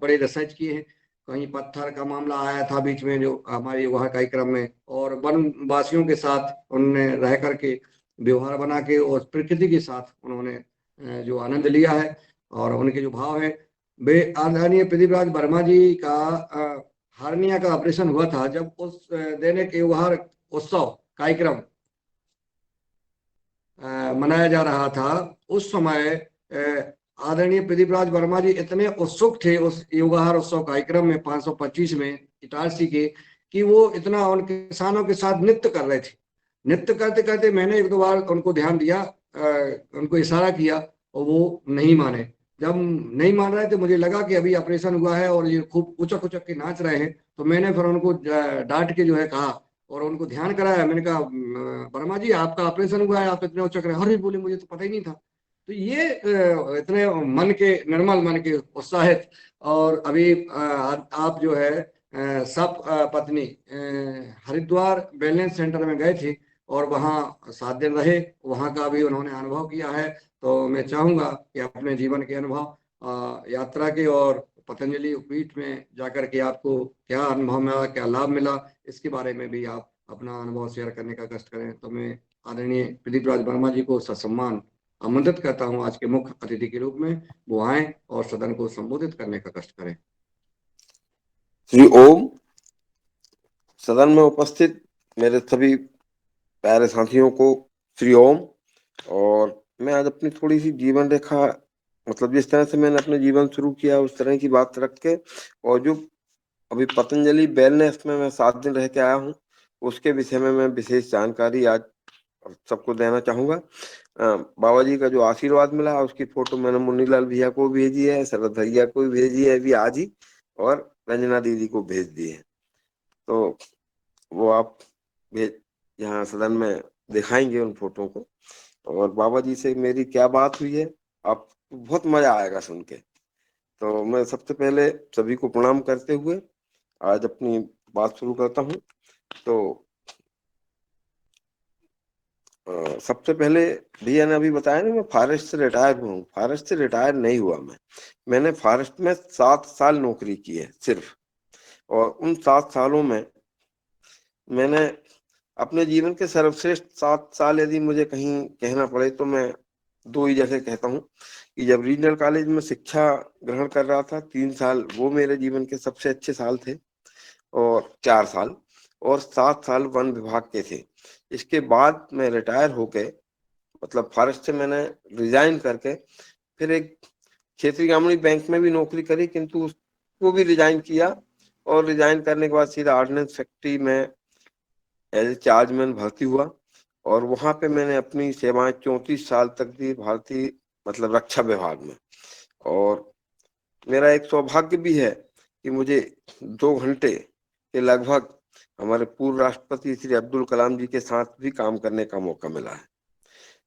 बड़े रिसर्च किए हैं। कहीं पत्थर का मामला आया था बीच में जो हमारे वहाँ कार्यक्रम में, और वनवासियों के साथ उन्होंने रह करके व्यवहार बना के और प्रकृति के साथ उन्होंने जो आनंद लिया है और उनके जो भाव है। वे आदरणीय प्रदीप राज वर्मा जी का हार्निया का ऑपरेशन हुआ था, जब उस दैनिक व्यवहार उत्सव कार्यक्रम मनाया जा रहा था, उस समय आदरणीय प्रदीप राज वर्मा जी इतने उत्सुक थे उस युगाहार उत्सव कार्यक्रम में 525 में इटारसी के, कि वो इतना उन किसानों के साथ नृत्य कर रहे थे। नृत्य करते करते मैंने एक दो बार उनको ध्यान दिया, उनको इशारा किया, और वो नहीं माने। जब नहीं मान रहे थे, मुझे लगा कि अभी ऑपरेशन हुआ है और ये खूब उचक उचक के नाच रहे हैं, तो मैंने फिर उनको डांट के जो है कहा और उनको ध्यान कराया। मैंने कहा, वर्मा जी आपका ऑपरेशन हुआ है, आप इतने उचक रहे हैं। अरे बोले, मुझे तो पता ही नहीं था। तो ये इतने मन के निर्मल मन के उत्साहित, और अभी आप जो है सब पत्नी हरिद्वार वेलनेस सेंटर में गए थे और वहाँ 7 दिन रहे, वहाँ का भी उन्होंने अनुभव किया है। तो मैं चाहूंगा कि अपने जीवन के अनुभव यात्रा के और पतंजलि पीठ में जाकर के आपको क्या अनुभव मिला, क्या लाभ मिला, इसके बारे में भी आप अपना अनुभव शेयर करने का कष्ट करें। तो मैं आदरणीय प्रदीप राज वर्मा जी को ससम्मान आमंत्रित करता हूं आज के मुख्य अतिथि के रूप में, वो आए और सदन को संबोधित करने का कष्ट करें। श्री ओम। सदन में उपस्थित मेरे सभी प्यारे साथियों को श्री ओम। और मैं आज अपनी थोड़ी सी जीवन रेखा, मतलब जिस तरह से मैंने अपना जीवन शुरू किया उस तरह की बात रख के, और जो अभी पतंजलि वेलनेस में मैं 7 दिन रह के आया हूँ उसके विषय में मैं विशेष जानकारी आज सबको देना चाहूंगा। बाबा जी का जो आशीर्वाद मिला उसकी फोटो मैंने मुन्नीलाल भैया को भेजी है, शरद भैया को भी भेजी है अभी आज ही, और रंजना दीदी को भेज दी है। तो वो आप भेज यहाँ सदन में दिखाएंगे उन फोटो को। और बाबा जी से मेरी क्या बात हुई है, आप बहुत मजा आएगा सुन के। तो मैं सबसे पहले सभी को प्रणाम करते हुए आज अपनी बात शुरू करता हूँ। तो सबसे पहले भैया ने अभी बताया ना, मैं फॉरेस्ट से रिटायर हुआ हूँ। फॉरेस्ट से रिटायर नहीं हुआ मैंने फॉरेस्ट में 7 साल नौकरी की है सिर्फ। और उन 7 सालों में मैंने अपने जीवन के सर्वश्रेष्ठ 7 साल यदि मुझे कहीं कहना पड़े तो मैं 2 ही जगह कहता हूँ कि जब रीजनल कॉलेज में शिक्षा ग्रहण कर रहा था 3 साल वो मेरे जीवन के सबसे अच्छे साल थे, और 4 साल, और 7 साल वन विभाग के थे। इसके बाद मैं रिटायर होके, मतलब फॉरेस्ट से मैंने रिजाइन करके फिर एक क्षेत्रीय ग्रामीण बैंक में भी नौकरी करी, किंतु उसको भी रिजाइन किया। और रिजाइन करने के बाद सीधा ऑर्डिनेंस फैक्ट्री में एज ए चार्जमैन भर्ती हुआ, और वहां पे मैंने अपनी सेवाएं 34 साल तक दी भारतीय मतलब रक्षा विभाग में। और मेरा एक सौभाग्य भी है कि मुझे 2 घंटे के लगभग हमारे पूर्व राष्ट्रपति श्री अब्दुल कलाम जी के साथ भी काम करने का मौका मिला है।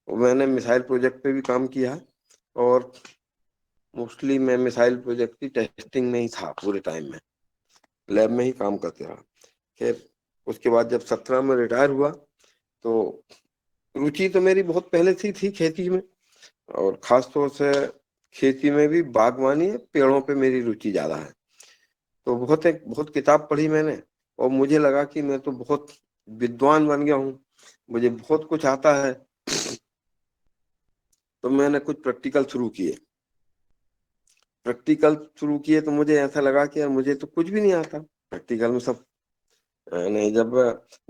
और मैंने मिसाइल प्रोजेक्ट पे भी काम किया है, और मोस्टली मैं मिसाइल प्रोजेक्ट की टेस्टिंग में ही था पूरे टाइम में, लैब में ही काम करते रहा। खैर उसके बाद जब 17 में रिटायर हुआ तो रुचि तो मेरी बहुत पहले से थी खेती में, और खास तौर से खेती में भी बागवानी पेड़ों पे मेरी रुचि ज्यादा है। तो बहुत किताब पढ़ी मैंने, और मुझे लगा कि मैं तो बहुत विद्वान बन गया हूँ, मुझे बहुत कुछ आता है। तो मैंने कुछ प्रैक्टिकल शुरू किए तो मुझे ऐसा लगा कि यार मुझे तो कुछ भी नहीं आता प्रैक्टिकल में। सब नहीं, जब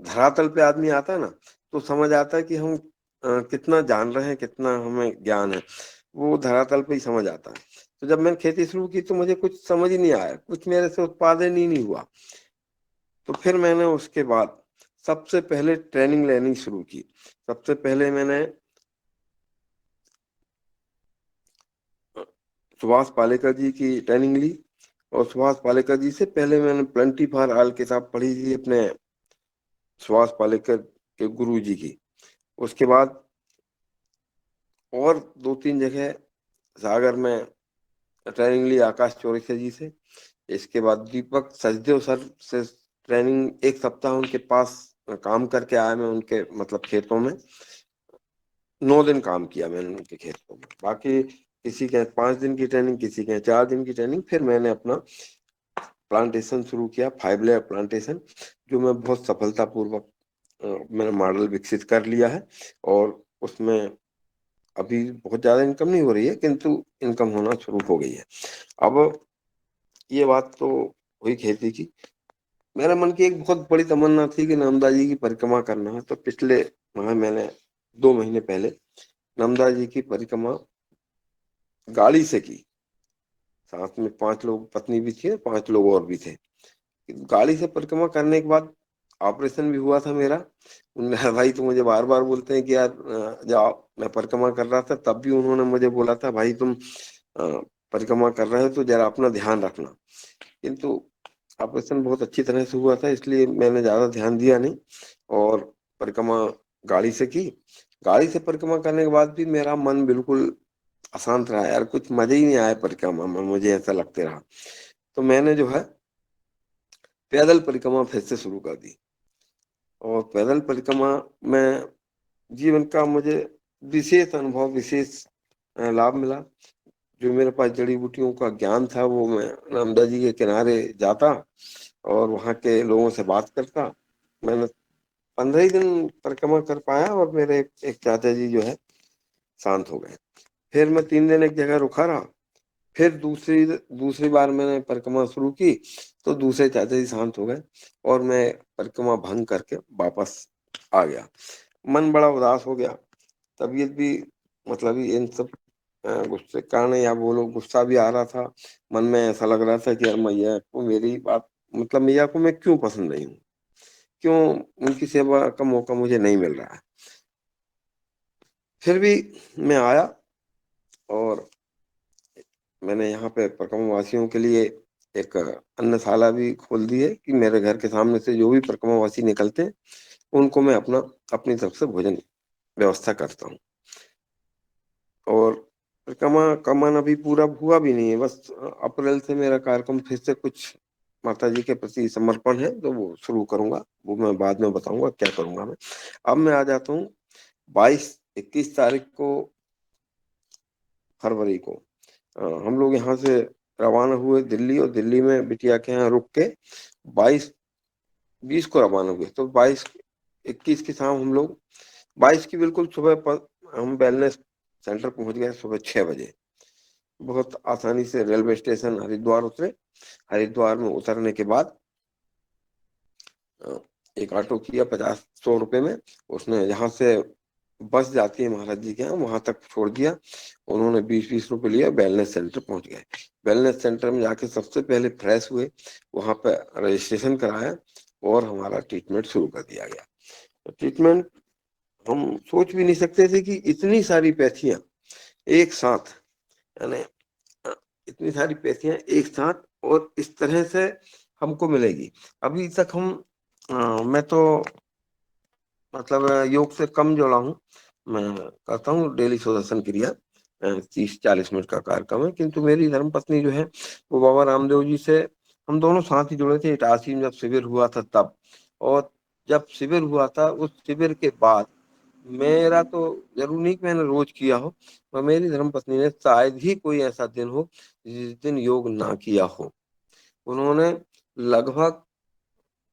धरातल पे आदमी आता है ना तो समझ आता है कि हम कितना जान रहे हैं, कितना हमें ज्ञान है, वो धरातल पे ही समझ आता है। तो जब मैंने खेती शुरू की तो मुझे कुछ समझ ही नहीं आया, कुछ मेरे से उत्पादन ही नहीं हुआ। तो फिर मैंने उसके बाद सबसे पहले ट्रेनिंग लेनी शुरू की। सबसे पहले मैंने सुभाष पालेकर जी की ट्रेनिंग ली, और सुभाष पालेकर जी से पहले मैंने प्लेंटी फॉर ऑल किताब पढ़ी थी अपने सुभाष पालेकर के गुरु जी की। उसके बाद और 2-3 जगह सागर में ट्रेनिंग ली आकाश चौरसिया जी से। इसके बाद दीपक सचदेव सर से ट्रेनिंग 1 सप्ताह उनके पास काम करके आया मैं, उनके मतलब खेतों में 9 दिन काम किया मैंने उनके खेतों में। बाकी किसी के 5 दिन की ट्रेनिंग, किसी के 4 दिन की ट्रेनिंग। फिर मैंने अपना प्लांटेशन शुरू किया, 5 लेयर प्लांटेशन, जो मैं बहुत सफलतापूर्वक मैंने मॉडल विकसित कर लिया है। और उसमें अभी बहुत ज्यादा इनकम नहीं हो रही है, किंतु इनकम होना शुरू हो गई है। अब ये बात तो हुई खेती की। मेरे मन की एक बहुत बड़ी तमन्ना थी कि नर्मदा जी की परिक्रमा करना है, तो पिछले माह मैंने 2 महीने पहले नर्मदा जी की परिक्रमा गाड़ी से की। साथ में 5 लोग, पत्नी भी थी, 5 लोग और भी थे। गाड़ी से परिक्रमा करने के बाद ऑपरेशन भी हुआ था मेरा। उनने भाई तो मुझे बार बार बोलते हैं कि यार जाओ। मैं परिक्रमा कर रहा था, तब भी उन्होंने मुझे बोला था, भाई तुम परिक्रमा कर रहे हो तो जरा अपना ध्यान रखना। किंतु ऑपरेशन बहुत अच्छी तरह से हुआ था, इसलिए मैंने ज्यादा ध्यान दिया नहीं और परिक्रमा गाड़ी से की। गाड़ी से परिक्रमा करने के बाद भी मेरा मन बिल्कुल अशांत रहा यार, कुछ मजा ही नहीं आया परिक्रमा में, मुझे ऐसा लगते रहा। तो मैंने जो है पैदल परिक्रमा फिर से शुरू कर दी। और पैदल परिक्रमा में जीवन का मुझे विशेष अनुभव, विशेष लाभ मिला। जो मेरे पास जड़ी बूटियों का ज्ञान था, वो मैं नर्मदा जी के किनारे जाता और वहाँ के लोगों से बात करता। मैंने 15 ही दिन परिक्रमा कर पाया और मेरे एक चाचा जी जो है शांत हो गए। फिर मैं 3 दिन एक जगह रुका रहा। फिर दूसरी दूसरी बार मैंने परिक्रमा शुरू की, तो दूसरे चाचा जी शांत हो गए और मैं परिक्रमा भंग करके वापस आ गया। मन बड़ा उदास हो गया, तबीयत भी, मतलब इन सब गुस्से के कारण या बोलो गुस्सा भी आ रहा था। मन में ऐसा लग रहा था कि यार मैया को मेरी बात, मतलब मैया को मैं क्यों पसंद नहीं हूँ, क्यों उनकी सेवा का मौका मुझे नहीं मिल रहा है। फिर भी मैं आया और मैंने यहाँ पे परिक्रमा वासियों के लिए एक अन्नशाला भी खोल दी है कि मेरे घर के सामने से जो भी परिक्रमा वासी निकलते हैं, उनको मैं अपनी तरफ से भोजन व्यवस्था करता हूँ। और परिक्रमा का मन अभी पूरा हुआ भी नहीं है, बस अप्रैल से मेरा कार्यक्रम फिर से कुछ माता जी के प्रति समर्पण है, तो वो शुरू करूंगा। वो मैं बाद में बताऊंगा क्या करूंगा मैं। अब मैं आ जाता हूँ 21 तारीख को, फरवरी को। हम लोग यहाँ से रवाना हुए दिल्ली, और दिल्ली में बिटिया के यहाँ रुक के 22-20 को रवाना हुए। तो 22-21 की शाम हम लोग, 22 की बिल्कुल सुबह पर हम वेलनेस सेंटर पहुंच गए सुबह 6 बजे। बहुत आसानी से रेलवे स्टेशन हरिद्वार उतरे। हरिद्वार में उतरने के बाद एक ऑटो किया 50-100 रुपए में। उसने यहाँ से बस जाती है महाराज जी के यहाँ, वहां तक छोड़ दिया। उन्होंने 20-20 रुपए लिया, वेलनेस सेंटर पहुंच गए। वेलनेस सेंटर में जाके सबसे पहले फ्रेश हुए, वहां पे रजिस्ट्रेशन कराया और हमारा ट्रीटमेंट शुरू कर दिया गया। तो ट्रीटमेंट हम सोच भी नहीं सकते थे कि इतनी सारी पैथियां एक साथ, यानी इतनी सारी पैथियां एक साथ और इस तरह से हमको मिलेगी। अभी तक मैं तो मतलब योग से कम जुड़ा हूँ। मैं करता हूँ डेली सुदर्शन क्रिया, 30-40 मिनट का कार्यक्रम है। किंतु मेरी धर्म पत्नी जो है, वो बाबा रामदेव जी से हम दोनों साथ ही जुड़े थे। इटारसी में जब शिविर हुआ था तब, और जब शिविर हुआ था उस शिविर के बाद मेरा तो जरूर नहीं कि मैंने रोज किया हो, पर मेरी धर्म पत्नी ने शायद ही कोई ऐसा दिन हो जिस दिन योग ना किया हो। उन्होंने लगभग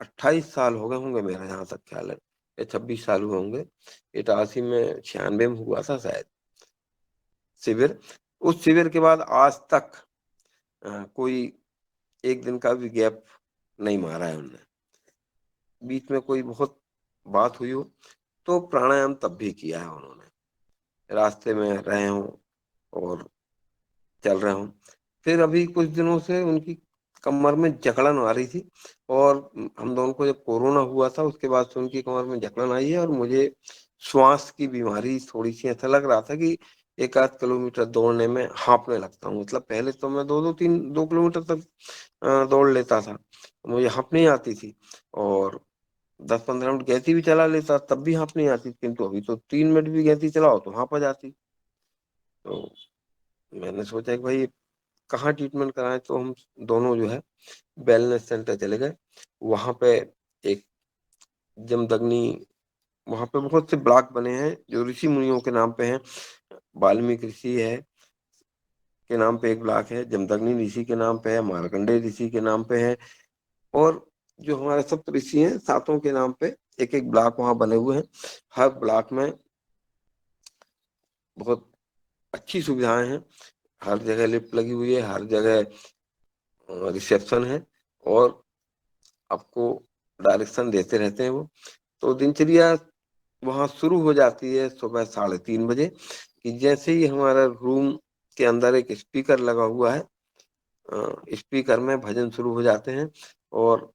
28 साल हो गए होंगे मेरा जहां तक ख्याल है, या 26 साल हुए होंगे। इटारसी में 96 में हुआ था शायद शिविर। उस शिविर के बाद आज तक कोई एक दिन का भी गैप नहीं मारा है उन्होंने। बीच में कोई बहुत बात हुई हो तो प्राणायाम तब भी किया है उन्होंने, रास्ते में रहे हों और चल रहे हों। फिर अभी कुछ दिनों से उनकी कमर में जकड़न आ रही थी, और हम दोनों को जब कोरोना हुआ था उसके बाद से उनकी कमर में जकड़न आई है। और मुझे श्वास की बीमारी थोड़ी सी, ऐसा लग रहा था कि 1-8 किलोमीटर दौड़ने में हांफने लगता हूँ। मतलब पहले तो मैं 2-2-3 2 किलोमीटर तक दौड़ लेता था, मुझे हाँफ नहीं आती थी। और 10-15 मिनट गैसी भी चला लेता तब भी हाँफ नहीं आती, किंतु अभी तो 3 मिनट भी गैसी चलाओ तो हाँफ आ जाती। तो मैंने सोचा कि भाई कहाँ ट्रीटमेंट कराएं, तो हम दोनों जो है वेलनेस सेंटर चले गए। वहां पे एक जमदग्नि, वहां पे बहुत से ब्लॉक बने हैं जो ऋषि मुनियों के नाम पे हैं। वाल्मीकि ऋषि है, के नाम पे एक ब्लॉक है, जमदग्नि ऋषि के नाम पे है, मार्कंडेय ऋषि के नाम पे है, और जो हमारे सप्त ऋषि हैं सातों के नाम पे एक एक ब्लॉक वहां बने हुए हैं। हर ब्लॉक में बहुत अच्छी सुविधाएं हैं, हर जगह लिफ्ट लगी हुई है, हर जगह रिसेप्शन है, और आपको डायरेक्शन देते रहते हैं वो। तो दिनचर्या वहां शुरू हो जाती है सुबह 3:30 बजे, कि जैसे ही हमारा रूम के अंदर एक स्पीकर लगा हुआ है, स्पीकर में भजन शुरू हो जाते हैं, और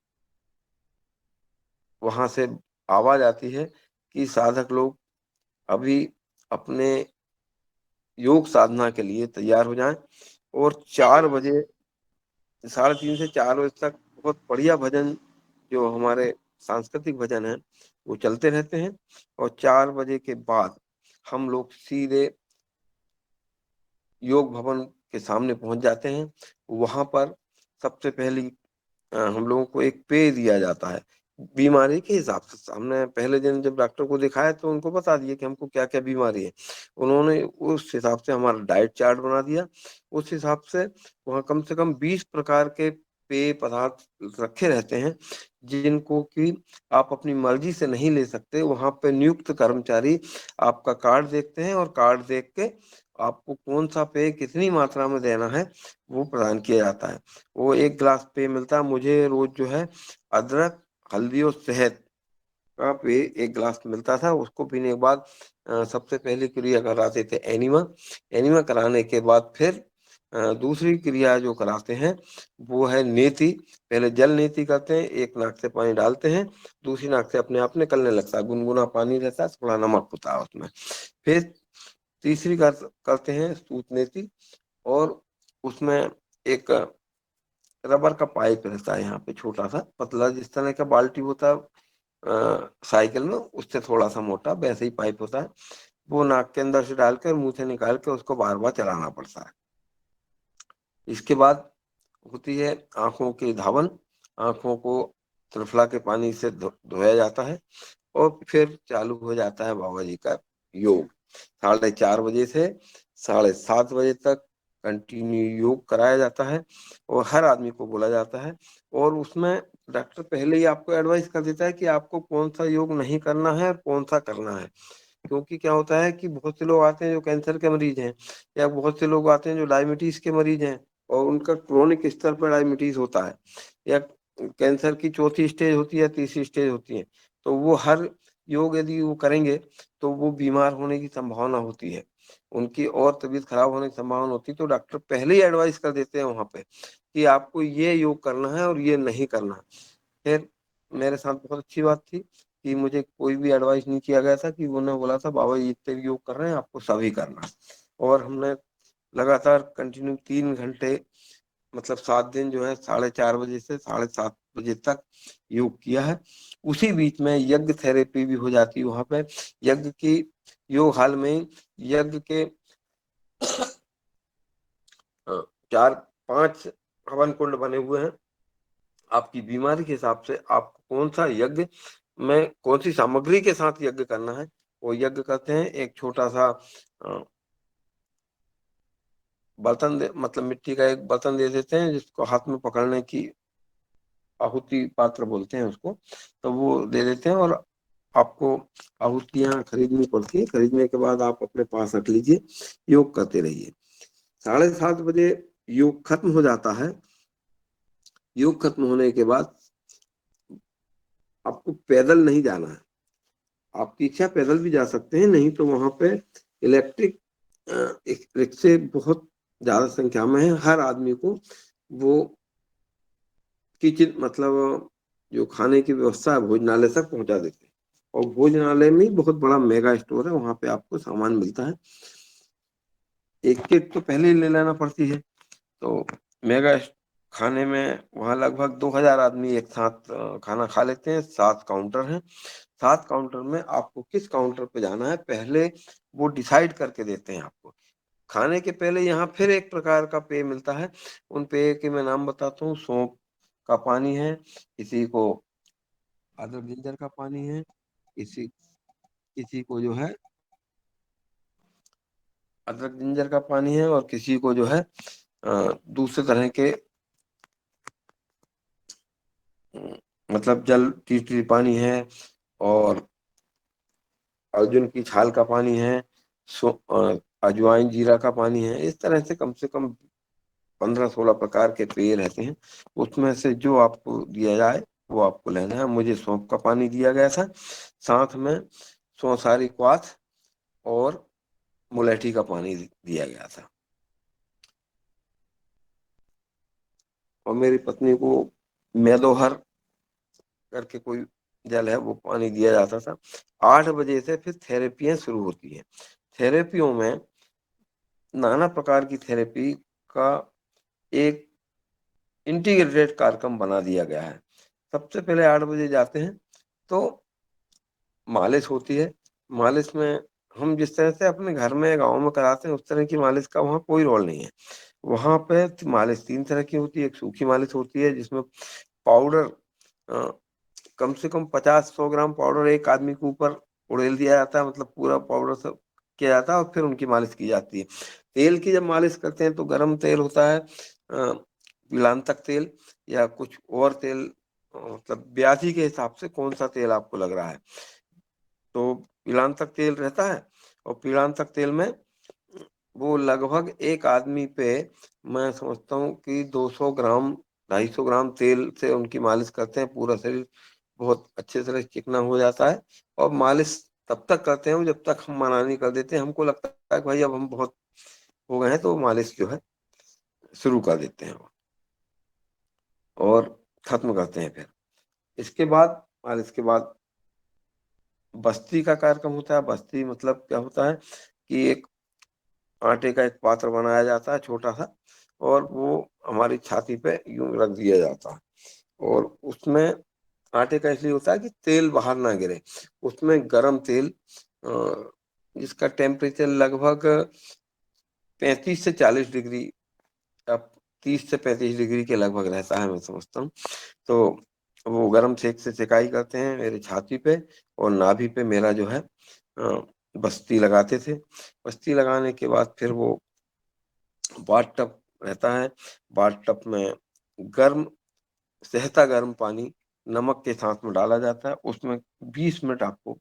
वहां से आवाज आती है कि साधक लोग अभी अपने योग साधना के लिए तैयार हो जाएं। और 4 बजे, 3:30 से 4 बजे तक बहुत बढ़िया भजन, जो हमारे सांस्कृतिक भजन है, वो चलते रहते हैं। और 4 बजे के बाद हम लोग सीधे योग भवन के सामने पहुंच जाते हैं। वहां पर सबसे पहली हम लोगों को एक पेय दिया जाता है बीमारी के हिसाब से। हमने पहले दिन जब डॉक्टर को दिखाया तो उनको बता दिया कि हमको क्या क्या बीमारी है। उन्होंने उस हिसाब से हमारा डाइट चार्ट बना दिया। उस हिसाब से वहाँ कम से कम 20 प्रकार के पेय पदार्थ रखे रहते हैं, जिनको कि आप अपनी मर्जी से नहीं ले सकते। वहां पे नियुक्त कर्मचारी आपका कार्ड देखते हैं, और कार्ड देख के आपको कौन सा पेय कितनी मात्रा में देना है वो प्रदान किया जाता है। वो 1 गिलास पेय मिलता है मुझे रोज, जो है अदरक, हल्दी और शहद का पेय 1 गिलास मिलता था। उसको पीने के बाद सबसे पहली क्रिया कराते थे एनिमा। एनिमा कराने के बाद फिर दूसरी क्रिया जो कराते हैं वो है नेति। पहले जल नेति करते हैं, एक नाक से पानी डालते हैं, दूसरी नाक से अपने आप निकलने लगता है, गुनगुना पानी रहता है, थोड़ा नमक होता है उसमें। फिर तीसरी करते हैं सूत नेति, और उसमें एक रबर का पाइप रहता है यहाँ पे, छोटा सा पतला, जिस तरह का बाल्टी होता है साइकिल में, उससे थोड़ा सा मोटा वैसे ही पाइप होता है। वो नाक के अंदर से डालकर मुंह से निकाल के उसको बार बार चलाना पड़ता है। इसके बाद होती है आंखों की धावन। आंखों को त्रिफला के पानी से धोया जाता है, और फिर चालू हो जाता है बाबा जी का योग। 4:30 बजे से 7:30 बजे तक कंटिन्यू योग कराया जाता है, और हर आदमी को बोला जाता है। और उसमें डॉक्टर पहले ही आपको एडवाइस कर देता है कि आपको कौन सा योग नहीं करना है और कौन सा करना है। क्योंकि क्या होता है कि बहुत से लोग आते हैं जो कैंसर के मरीज हैं, या बहुत से लोग आते हैं जो डायबिटीज के मरीज हैं, और उनका क्रोनिक स्तर पर डायबिटीज होता है, या कैंसर की चौथी स्टेज होती है, तीसरी स्टेज होती है। तो वो हर योग यदि वो करेंगे तो वो बीमार होने की संभावना होती है, उनकी और तबीयत खराब होने की संभावना होती है। तो डॉक्टर पहले ही एडवाइस कर देते हैं वहां पे कि आपको ये योग करना है और ये नहीं करना। फिर मेरे साथ बहुत अच्छी बात थी कि मुझे कोई भी एडवाइस नहीं किया गया था, कि उन्होंने बोला था बाबा ये इतने योग कर रहे हैं, आपको सभी करना है। और हमने लगातार कंटिन्यू 3 घंटे, मतलब 7 दिन जो है 4:30 बजे से 7:30 बजे तक योग किया है। उसी बीच में यज्ञ थेरेपी भी हो जाती है वहां पे। यज्ञ की योग हाल में यज्ञ के 4-5 हवन कुंड बने हुए हैं। आपकी बीमारी के हिसाब से आपको कौन सा यज्ञ में कौन सी सामग्री के साथ यज्ञ करना है वो यज्ञ करते हैं। एक छोटा सा बर्तन मतलब मिट्टी का एक बर्तन दे देते हैं, जिसको हाथ में पकड़ने की आहुति पात्र बोलते हैं उसको, तो वो दे देते हैं। और आपको आहुतियां खरीदनी पड़ती है, खरीदने के बाद आप अपने पास रख लीजिए, योग करते रहिए। 7:30 बजे योग खत्म हो जाता है। योग खत्म होने के बाद आपको पैदल नहीं जाना है, आपकी इच्छा पैदल भी जा सकते हैं, नहीं तो वहां पे इलेक्ट्रिक रिक्शे बहुत ज्यादा संख्या में है। हर आदमी को वो किचन, मतलब जो खाने की व्यवस्था है, भोजनालय तक पहुंचा देते हैं। और भोजनालय में बहुत बड़ा मेगा स्टोर है, वहां पे आपको सामान मिलता है। एक किट तो पहले ही ले लेना पड़ती है। तो मेगा खाने में वहां लगभग 2000 आदमी एक साथ खाना खा लेते हैं। 7 काउंटर हैं। 7 काउंटर में आपको किस काउंटर पे जाना है पहले वो डिसाइड करके देते हैं आपको। खाने के पहले यहाँ फिर एक प्रकार का पेय मिलता है। उन पेय के मैं नाम बताता हूँ। सौंफ का पानी है, किसी को अदरक जिंजर का पानी है, किसी किसी को जो है अदरक जिंजर का पानी है, और किसी को जो है दूसरे तरह के मतलब जल टी पानी है, और अर्जुन की छाल का पानी है, अजवाइन जीरा का पानी है। इस तरह से कम 15-16 प्रकार के पेय रहते हैं। उसमें से जो आपको दिया जाए वो आपको लेना है। मुझे सौंफ का पानी दिया गया था, साथ में सौंसारी क्वाथ और मुलेठी का पानी दिया गया था। और मेरी पत्नी को मेदोहर करके कोई जल है वो पानी दिया जाता था। 8 बजे से फिर थेरेपियां शुरू होती हैं। थेरेपियों में नाना प्रकार की थेरेपी का एक इंटीग्रेटेड कार्यक्रम बना दिया गया है। सबसे पहले 8 बजे जाते हैं तो मालिश होती है। मालिश में हम जिस तरह से अपने घर में गांव में कराते हैं उस तरह की मालिश का वहाँ कोई रोल नहीं है। वहां पे मालिश 3 तरह की होती है। एक सूखी मालिश होती है जिसमें पाउडर कम से कम 50-100 ग्राम पाउडर एक आदमी के ऊपर उड़ेल दिया जाता है, मतलब पूरा पाउडर सब किया जाता है और फिर उनकी मालिश की जाती है। तेल की जब मालिश करते हैं तो गर्म तेल होता है, पिलांतक तेल या कुछ और तेल, मतलब ब्याजी के हिसाब से कौन सा तेल आपको लग रहा है। तो पिलांतक तेल रहता है, और पिलांतक तेल में वो लगभग एक आदमी पे मैं समझता हूँ कि 200 ग्राम 250 ग्राम तेल से उनकी मालिश करते हैं। पूरा शरीर बहुत अच्छे तरह चिकना हो जाता है। और मालिश तब तक करते हैं जब तक हम मना नहीं कर देते हैं। हमको लगता है कि भाई अब हम बहुत हो गए हैं, तो मालिश जो है शुरू कर देते हैं और खत्म करते हैं। फिर इसके बाद मालिश के बाद बस्ती का कार्यक्रम होता है। बस्ती मतलब क्या होता है कि एक आटे का एक पात्र बनाया जाता है छोटा सा, और वो हमारी छाती पे यूं रख दिया जाता है। और उसमें आटे का इसलिए होता है कि तेल बाहर ना गिरे। उसमें गरम तेल जिसका टेम्परेचर लगभग 35 से 40 डिग्री, अब 30 से 35 डिग्री के लगभग रहता है मैं समझता हूँ। तो वो गर्म सेक से सेकाई करते हैं मेरी छाती पे और नाभि पे मेरा जो है बस्ती लगाते थे। बस्ती लगाने के बाद फिर वो बाथ टब रहता है। बाथ टब में गर्म सहता गर्म पानी नमक के साथ में डाला जाता है। उसमें 20 मिनट आपको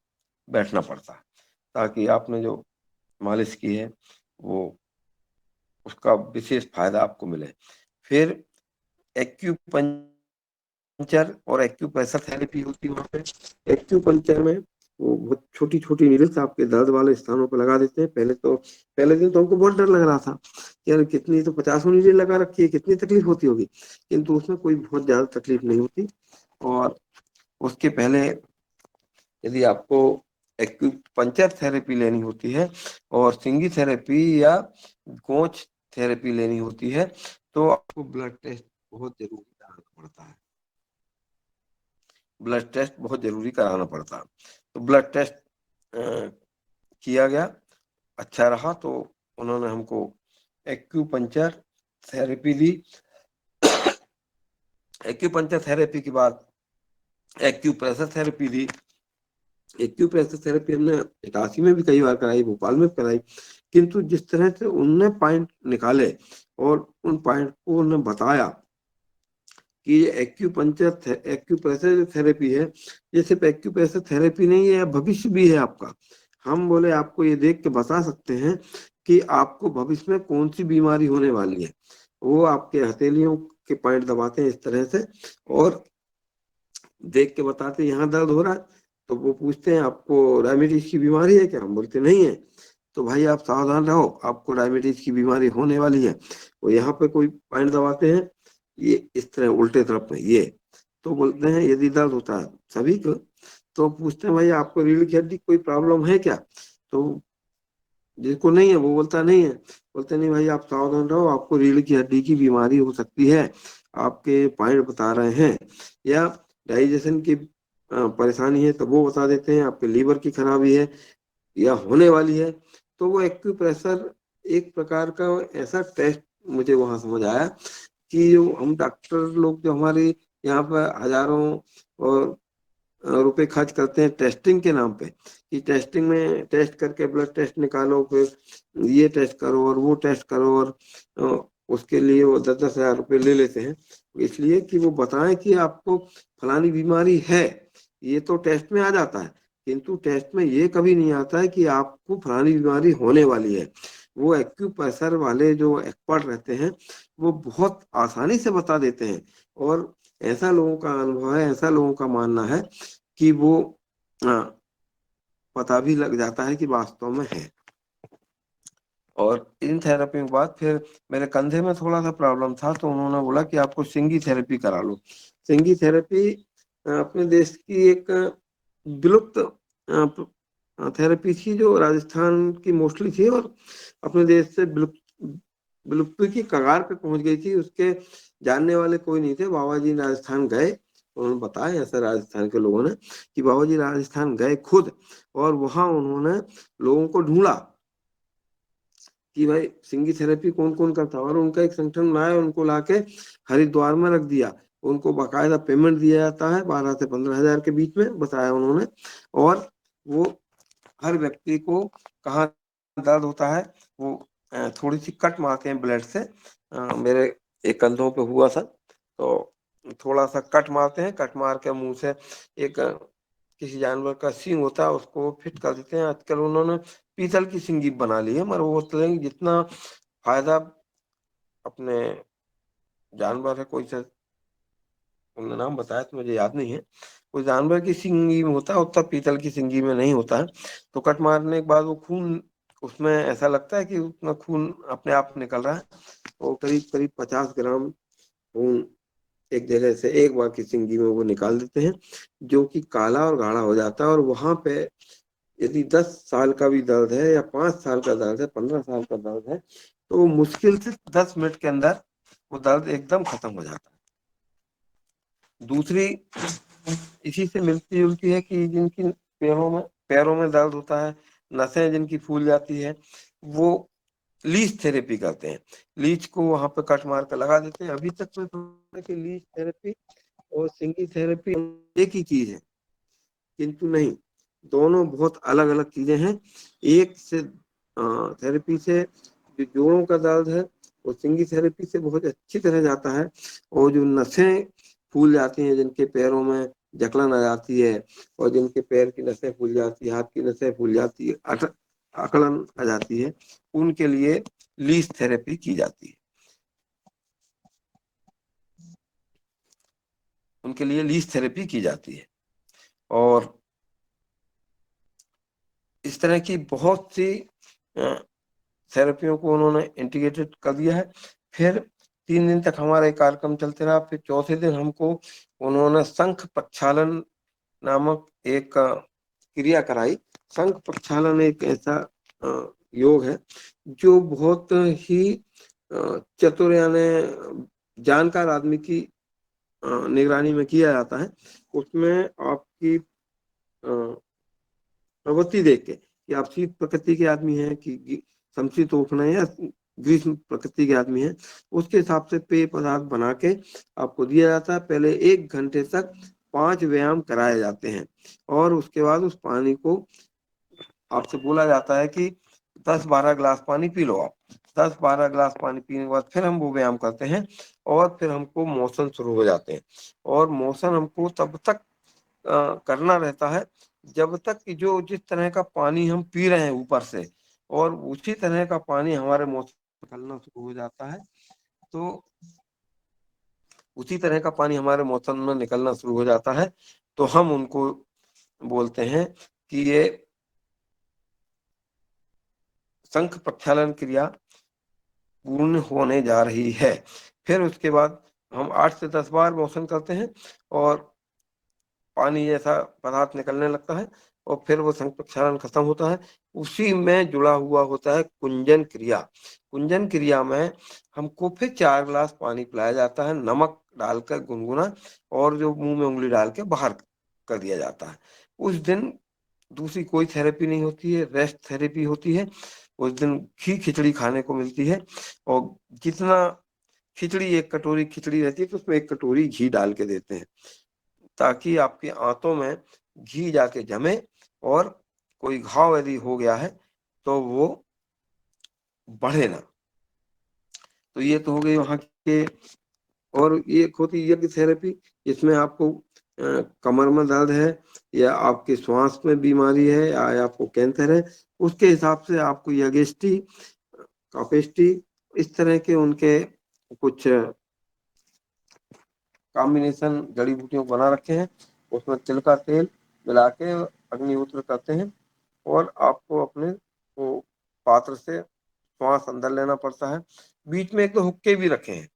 बैठना पड़ता है ताकि आपने जो मालिश की है वो उसका विशेष फायदा आपको मिले। फिर एक्यूपंचर और एक्यूप्रेशर थेरेपी होती है वहाँ पे। एक्यूपंचर में वो बहुत छोटी छोटी नीडल्स आपके दर्द वाले स्थानों पर लगा देते हैं। पहले दिन तो हमको बहुत डर लग रहा था यार, कितनी तो 50 नीडल लगा रखी है, कितनी तकलीफ होती होगी। किंतु उसमें कोई बहुत ज्यादा तकलीफ नहीं होती। और उसके पहले यदि आपको एक्यूपंचर थेरेपी लेनी होती है और सिंगी थेरेपी या गोंच थेरेपी लेनी होती है तो आपको ब्लड टेस्ट बहुत जरूरी कराना पड़ता है। ब्लड टेस्ट बहुत जरूरी कराना पड़ता है। तो ब्लड टेस्ट किया गया, अच्छा रहा, तो उन्होंने हमको एक्यूपंचर थेरेपी दी। एक्यूपंचर थेरेपी के बाद एक्यूप्रेशर थेरेपी दी। एक्यूप्रेशर थेरेपी हमने इटारसी में भी कई बार कराई, भोपाल में भी कराई। किंतु जिस तरह से उनने पॉइंट निकाले और उन पॉइंट को उन्होंने बताया कि ये एक्यूप्रेशर थेरेपी है, ये सिर्फ एक्यूप्रेशर थेरेपी नहीं है, भविष्य भी है आपका। हम बोले आपको ये देख के बता सकते हैं कि आपको भविष्य में कौन सी बीमारी होने वाली है। वो आपके हथेलियों के पॉइंट दबाते हैं इस तरह से और देख के बताते हैं यहाँ दर्द हो रहा है। तो वो पूछते हैं आपको डायबिटीज की बीमारी है क्या, हम बोलते नहीं है। तो भाई आप सावधान रहो, आपको डायबिटीज की बीमारी होने वाली है। वो यहाँ पे कोई पॉइंट दबाते हैं, ये इस तरह उल्टे तरफ में ये। तो बोलते हैं यदि दर्द होता है सभी को, तो पूछते हैं भाई आपको रीढ़ की हड्डी कोई प्रॉब्लम है क्या। तो जिसको नहीं है वो बोलता नहीं है। बोलते नहीं भाई आप सावधान रहो, आपको रीढ़ की हड्डी की बीमारी हो सकती है, आपके पॉइंट बता रहे हैं। या डाइजेशन की परेशानी है तो वो बता देते हैं, आपके लीवर की खराबी है या होने वाली है। तो वो एक्यूप्रेशर एक प्रकार का ऐसा टेस्ट मुझे वहां समझ आया कि जो हम डॉक्टर लोग जो हमारे यहाँ पर हजारों और रुपए खर्च करते हैं टेस्टिंग के नाम पे, कि टेस्टिंग में टेस्ट करके ब्लड टेस्ट निकालो, फिर ये टेस्ट करो और वो टेस्ट करो, और उसके लिए वो 10-10 हजार रुपये ले लेते हैं, इसलिए कि वो बताएं कि आपको फलानी बीमारी है। ये तो टेस्ट में आ जाता है, किंतु टेस्ट में ये कभी नहीं आता है कि आपको फलानी बीमारी होने वाली है। वो एक्यूप्रेशर वाले जो एक्सपर्ट रहते हैं वो बहुत आसानी से बता देते हैं, और ऐसा लोगों का अनुभव है, ऐसा लोगों का मानना है कि वो पता भी लग जाता है कि वास्तव में है। और इन थेरेपी के बाद फिर मेरे कंधे में थोड़ा सा प्रॉब्लम था, तो उन्होंने बोला कि आपको सिंगी थेरेपी करा लो। सिंगी थेरेपी अपने देश की एक विलुप्त थेरेपी थी, जो राजस्थान की मोस्टली थी और अपने देश से विलुप्ति की कगार पे पहुंच गई थी। उसके जानने वाले कोई नहीं थे। बाबा जी राजस्थान गए, उन्होंने बताया ऐसा राजस्थान के लोगों ने कि बाबा जी राजस्थान गए खुद, और वहां उन्होंने लोगों को ढूंढा कि भाई सिंगी थेरेपी कौन कौन करता है, और उनका एक संगठन बनाया, उनको लाके हरिद्वार में रख दिया। उनको बाकायदा पेमेंट दिया जाता है 12 से 15 हजार के बीच में, बताया उन्होंने। और वो हर व्यक्ति को कहाँ दर्द होता है वो थोड़ी सी कट मारते हैं ब्लेड से। मेरे एक कंधों पे हुआ था, तो थोड़ा सा कट मारते हैं, कट मार के मुंह से एक किसी जानवर का सींग होता है उसको फिट कर देते हैं। आजकल उन्होंने पीतल की सिंगी बना ली है, मगर वो जितना फायदा अपने जानवर है, कोई सा उन्होंने नाम बताया तो मुझे याद नहीं है, कोई जानवर की सिंगी में होता है उतना पीतल की सिंगी में नहीं होता है। तो कट मारने के बाद वो खून, उसमें ऐसा लगता है कि उतना खून अपने आप निकल रहा है। और करीब करीब 50 ग्राम खून एक जगह से एक बार की सिंगी में वो निकाल देते हैं, जो कि काला और गाढ़ा हो जाता है। और वहां पे यदि 10 साल का भी दर्द है या 5 साल का दर्द है, 15 साल का दर्द है, तो मुश्किल से 10 मिनट के अंदर वो दर्द एकदम खत्म हो जाता है। दूसरी इसी से मिलती जुलती है कि जिनकी पैरों में दर्द होता है, नसें जिनकी फूल जाती है, वो लीच थेरेपी करते हैं। लीच को वहां पे कट मार कर लगा देते हैं। अभी तक मैं समझा कि लीच थेरेपी और सिंगी थेरेपी एक ही चीज है, किंतु नहीं, दोनों बहुत अलग अलग चीजें हैं। एक से थेरेपी से जो जोड़ों का दर्द है वो सिंगी थेरेपी से बहुत अच्छी तरह जाता है। और जो नसें फूल जाती हैं, जिनके पैरों में जकड़न आ जाती है, और जिनके पैर की नसें फूल जाती है, हाथ की नसें फूल जाती है, अकड़न आ जाती है, उनके लिए लीच थेरेपी की जाती है। उनके लिए लीच थेरेपी की जाती है। और इस तरह की बहुत सी थेरेपियों को उन्होंने इंटीग्रेटेड कर दिया है। फिर 3 दिन तक हमारा एक कार्यक्रम चलते रहा। फिर चौथे दिन हमको उन्होंने शंख प्रक्षालन नामक एक क्रिया कराई। शंख प्रक्षालन एक ऐसा योग है जो बहुत ही चतुर यानी जानकार आदमी की निगरानी में किया जाता है। उसमें आपकी प्रवृत्ति देख के कि आप शीत प्रकृति के आदमी हैं कि समशीतोष्ण है या ग्रीष्म प्रकृति के आदमी हैं, उसके हिसाब से पेय पदार्थ बना के आपको दिया जाता है। पहले 1 घंटे तक 5 व्यायाम कराए जाते हैं, और उसके बाद उस पानी को आपसे बोला जाता है कि 10-12 गिलास पानी पी लो। आप 10-12 गिलास पानी पीने के बाद फिर हम वो व्यायाम करते हैं, और फिर हमको मोशन शुरू हो जाते हैं। और मोशन हमको तब तक करना रहता है जब तक कि जो जिस तरह का पानी हम पी रहे हैं ऊपर से, और उसी तरह का पानी हमारे मुंह से निकलना शुरू हो जाता है। तो उसी तरह का पानी हमारे मौसम में निकलना शुरू हो जाता है, तो हम उनको बोलते हैं कि ये शंख प्रक्षालन क्रिया पूर्ण होने जा रही है। फिर उसके बाद हम 8 से 10 बार मोशन करते हैं, और पानी जैसा पदार्थ निकलने लगता है, और फिर वो शंख प्रक्षालन खत्म होता है। उसी में जुड़ा हुआ होता है कुंजन क्रिया। कुंजन क्रिया में हमको फिर 4 गिलास पानी पिलाया जाता है, नमक डालकर गुनगुना, और जो मुंह में उंगली डाल के बाहर कर दिया जाता है। उस दिन दूसरी कोई थेरेपी नहीं होती है, रेस्ट थेरेपी होती है। उस दिन खिचड़ी खाने को मिलती है, और जितना खिचड़ी, 1 कटोरी खिचड़ी रहती है तो उसमें 1 कटोरी घी डाल के देते हैं। ताकि आपकी आंतों में घी जाके जमे और कोई घाव यदि हो गया है तो वो बढ़े ना। तो ये तो हो गई वहां के। और ये एक होती है यज्ञ थेरेपी, इसमें आपको कमर में दर्द है या आपके श्वास में बीमारी है या आपको कैंसर है, उसके हिसाब से आपको यज्ञेष्टि, कापेष्टि, इस तरह के उनके कुछ कॉम्बिनेशन जड़ी बूटियों को बना रखे हैं। उसमें तिल का तेल मिला के अग्निहोत्र करते हैं और आपको अपने वो पात्र से श्वास अंदर लेना पड़ता है। बीच में एक तो हुक्के भी रखे हैं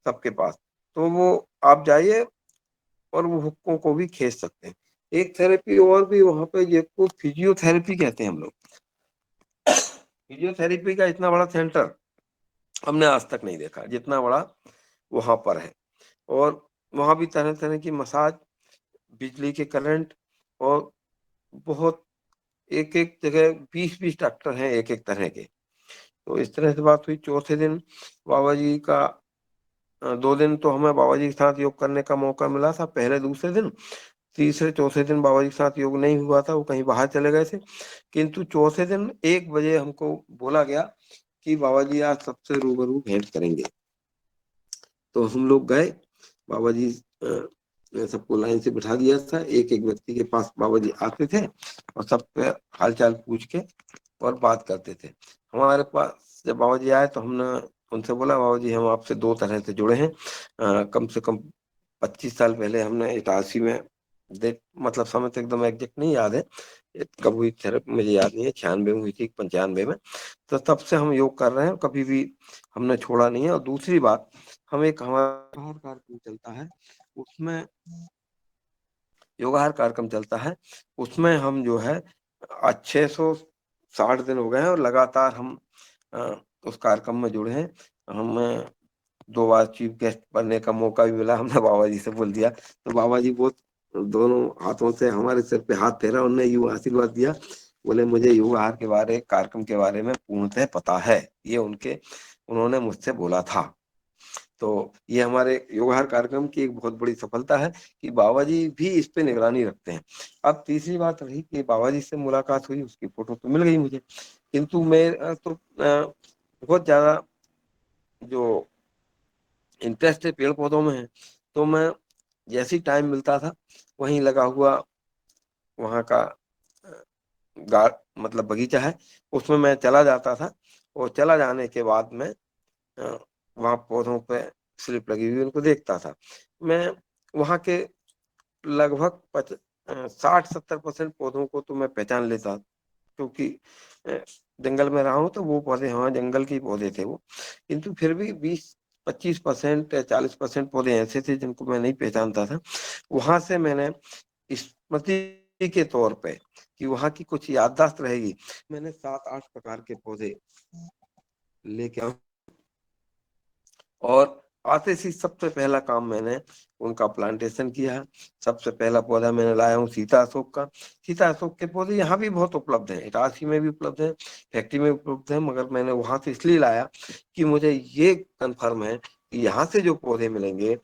सबके पास, तो वो आप जाइए और वो हुक्कों को भी खींच सकते हैं। एक थेरेपी और भी वहां पे, ये को फिजियोथेरेपी कहते हैं हम लोग। फिजियोथेरेपी का इतना बड़ा सेंटर हमने आज तक नहीं देखा जितना बड़ा वहां पर है। और वहां भी तरह तरह की मसाज, बिजली के करंट, और बहुत एक एक जगह 20-20 डॉक्टर हैं एक एक तरह के। तो इस तरह से बात हुई। चौथे दिन बाबा जी का 2 दिन तो हमें बाबा जी के साथ योग करने का मौका मिला था, पहले दूसरे दिन। तीसरे चौथे दिन बाबा जी के साथ योग नहीं हुआ था, वो कहीं बाहर चले गए थे। किंतु चौथे दिन 1 बजे हमको बोला गया कि बाबा जी आज सबसे रूबरू भेंट करेंगे। तो हम लोग गए, बाबा जी ने सबको लाइन से बिठा दिया था, एक एक व्यक्ति के पास बाबा जी आते थे और सबके हालचाल पूछ के और बात करते थे। हमारे पास जब बाबा जी आए तो हमने उनसे बोला, बाबा जी हम आपसे 2 तरह से जुड़े हैं। कम से कम 25 साल पहले हमने इटारसी में देख, मतलब समय तो एकदम एग्जैक्ट नहीं याद है, कब हुई थेरेपी मुझे याद नहीं है, 96 में हुई थी 95 में। तो तब से हम योग कर रहे हैं, कभी भी हमने छोड़ा नहीं है। और दूसरी बात, हम एक हमारा कार्यक्रम चलता है उसमें, योगाहार कार्यक्रम चलता है उसमें हम जो है आज 660 दिन हो गए हैं और लगातार हम उस कार्यक्रम में जुड़े हैं। हमें 2 बार चीफ गेस्ट बनने का मौका भी मिला, हमने बाबा जी से बोल दिया। तो बाबा जी बहुत दोनों हाथों से हमारे सिर पे हाथ फेरा, उन्होंने यूं आशीर्वाद दिया, बोले मुझे योगाहार के बारे, कार्यक्रम के बारे में पूर्णतः पता है, ये उन्होंने मुझसे बोला था। तो ये हमारे योगाहार कार्यक्रम की एक बहुत बड़ी सफलता है कि बाबा जी भी इस पे निगरानी रखते हैं। अब तीसरी बात रही कि बाबा जी से मुलाकात हुई, उसकी फोटो तो मिल गई मुझे, किंतु मैं तो बहुत ज्यादा जो इंटरेस्ट है पेड़ पौधों में है, तो मैं जैसे ही टाइम मिलता था वहीं लगा हुआ वहाँ का गार्ड, मतलब बगीचा है, उसमें मैं चला जाता था। और चला जाने के बाद में वहाँ पौधों पे स्लिप लगी हुई उनको देखता था। मैं वहाँ के लगभग 60-70% पौधों को तो मैं पहचान लेता, क्योंकि जंगल में रहा हूँ, तो वो पौधे, हाँ जंगल के पौधे थे वो। किंतु फिर भी 20-25% या 40% पौधे ऐसे थे जिनको मैं नहीं पहचानता था। वहां से मैंने स्मृति के तौर पे कि वहां की कुछ याददाश्त रहेगी, मैंने 7-8 प्रकार के पौधे लेके आया। और आते ही सबसे पहला काम मैंने उनका प्लांटेशन किया है। सबसे पहला पौधा मैंने लाया हूँ सीता अशोक का। सीता अशोक के पौधे यहाँ भी बहुत उपलब्ध हैं, इटारसी में भी उपलब्ध है, फैक्ट्री में उपलब्ध है, मगर मैंने वहां से इसलिए लाया कि मुझे ये कंफर्म है कि यहाँ से जो पौधे मिलेंगे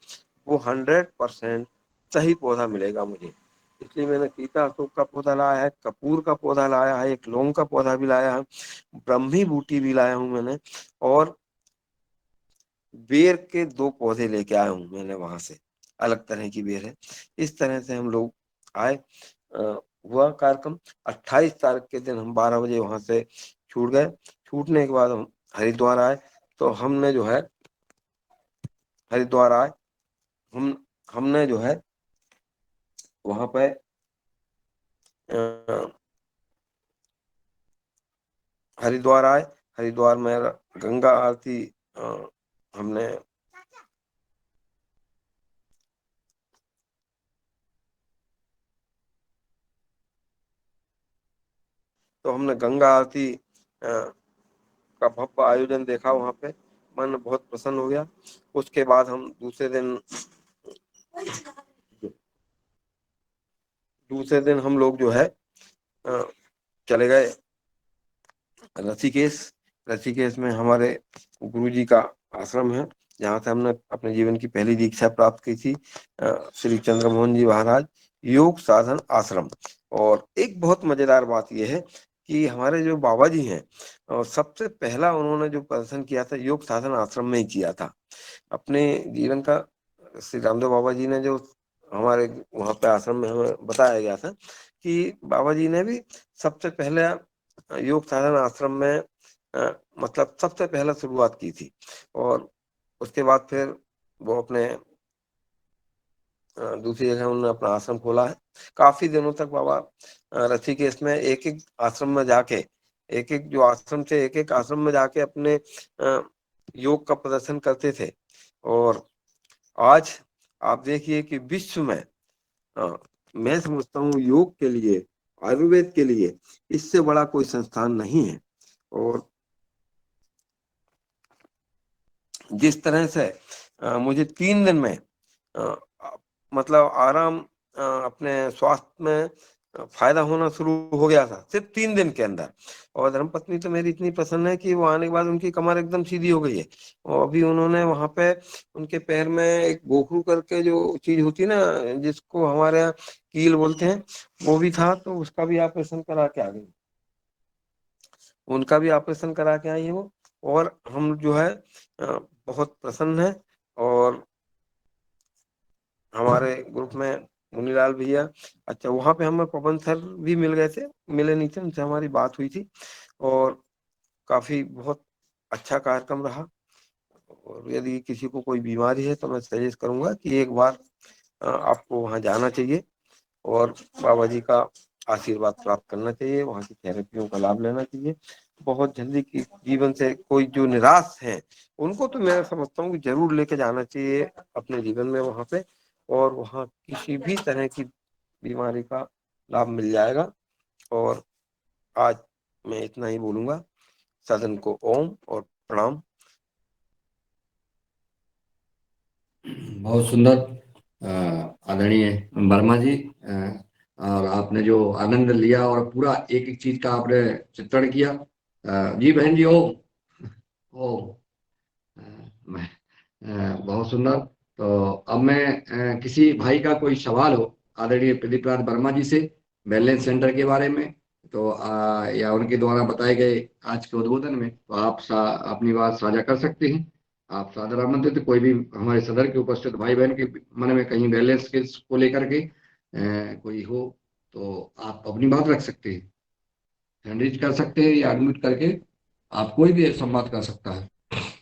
वो 100% सही पौधा मिलेगा मुझे। इसलिए मैंने सीता अशोक का पौधा लाया है, कपूर का पौधा लाया है, एक लौंग का पौधा भी लाया है, ब्रह्मी बूटी भी लाया हूँ मैंने, और बेर के 2 पौधे लेके आया हूँ मैंने वहां से, अलग तरह की बेर है। इस तरह से हम लोग आए। हुआ कार्यक्रम 28 तारीख के दिन हम 12 बजे वहां से छूट गए। छूटने के बाद हम हरिद्वार आए। तो हमने जो है हरिद्वार आए, हमने जो है वहां पे हरिद्वार आए। हरिद्वार में गंगा आरती हमने गंगा आरती का भव्य आयोजन देखा वहां पे, मन बहुत प्रसन्न हो गया। उसके बाद हम दूसरे दिन हम लोग जो है चले गए ऋषिकेश। ऋषिकेश में हमारे गुरुजी का आश्रम है, जहाँ से हमने अपने जीवन की पहली दीक्षा प्राप्त की थी, श्री चंद्रमोहन जी महाराज योग साधन आश्रम। और एक बहुत मजेदार बात यह है कि हमारे जो बाबा जी हैं, और सबसे पहला उन्होंने जो प्रदर्शन किया था योग साधन आश्रम में ही किया था अपने जीवन का। श्री रामदेव बाबा जी ने जो हमारे वहाँ पे आश्रम में हमें बताया गया था कि बाबा जी ने भी सबसे पहले योग साधन आश्रम में मतलब सबसे पहला शुरुआत की थी। और उसके बाद फिर वो अपने दूसरी जगह उन्होंने अपना आश्रम खोला है। काफी दिनों तक बाबा ऋषिकेश में एक एक आश्रम में जाके, एक एक जो आश्रम थे, एक एक आश्रम में जाके अपने योग का प्रदर्शन करते थे। और आज आप देखिए कि विश्व में मैं समझता हूँ योग के लिए, आयुर्वेद के लिए इससे बड़ा कोई संस्थान नहीं है। और जिस तरह से मुझे 3 दिन में अ, मतलब आराम अपने स्वास्थ्य में फायदा होना शुरू हो गया था सिर्फ 3 दिन के अंदर। और धर्मपत्नी तो मेरी इतनी प्रसन्न है कि वो आने के बाद उनकी कमर एकदम सीधी हो गई है। और अभी उन्होंने वहां पे उनके पैर में एक गोखरू करके जो चीज होती है ना, जिसको हमारे यहाँ कील बोलते हैं, वो भी था, तो उसका भी ऑपरेशन करा के आ गई। उनका भी ऑपरेशन करा के आई है वो। और हम जो है बहुत प्रसन्न है। और हमारे ग्रुप में मुनीलाल भैया, अच्छा वहां पे हमें पवन सर भी मिल गए थे, मिले नहीं थे, उनसे हमारी बात हुई थी। और काफी बहुत अच्छा कार्यक्रम रहा। और यदि किसी को कोई बीमारी है तो मैं सजेस्ट करूंगा कि एक बार आपको वहां जाना चाहिए और बाबा जी का आशीर्वाद प्राप्त करना चाहिए, वहाँ की थेरेपियों का लाभ लेना चाहिए। बहुत जल्दी की जीवन से कोई जो निराश है उनको तो मैं समझता हूँ कि जरूर लेके जाना चाहिए अपने जीवन में वहां पे। और वहाँ किसी भी तरह की बीमारी का लाभ मिल जाएगा। और आज मैं इतना ही बोलूंगा। सदन को ओम और प्रणाम। बहुत सुंदर आदरणीय वर्मा जी। और आपने जो आनंद लिया और पूरा एक एक चीज का आपने चित्रण किया। जी बहन जी, ओम ओम। बहुत सुंदर। तो अब मैं किसी भाई का कोई सवाल हो आदरणीय प्रदीप राज वर्मा जी से बैलेंस सेंटर के बारे में, तो या उनके द्वारा बताए गए आज के उद्बोधन में, तो आप अपनी बात साझा कर सकते हैं। आप सादर आमंत्रित। कोई भी हमारे सदर के उपस्थित भाई बहन के मन में कहीं बैलेंस के को लेकर के कोई हो, तो आप अपनी बात रख सकते हैं, हैंड रेज कर सकते हैं या अनम्यूट करके आप कोई भी संवाद कर सकता है।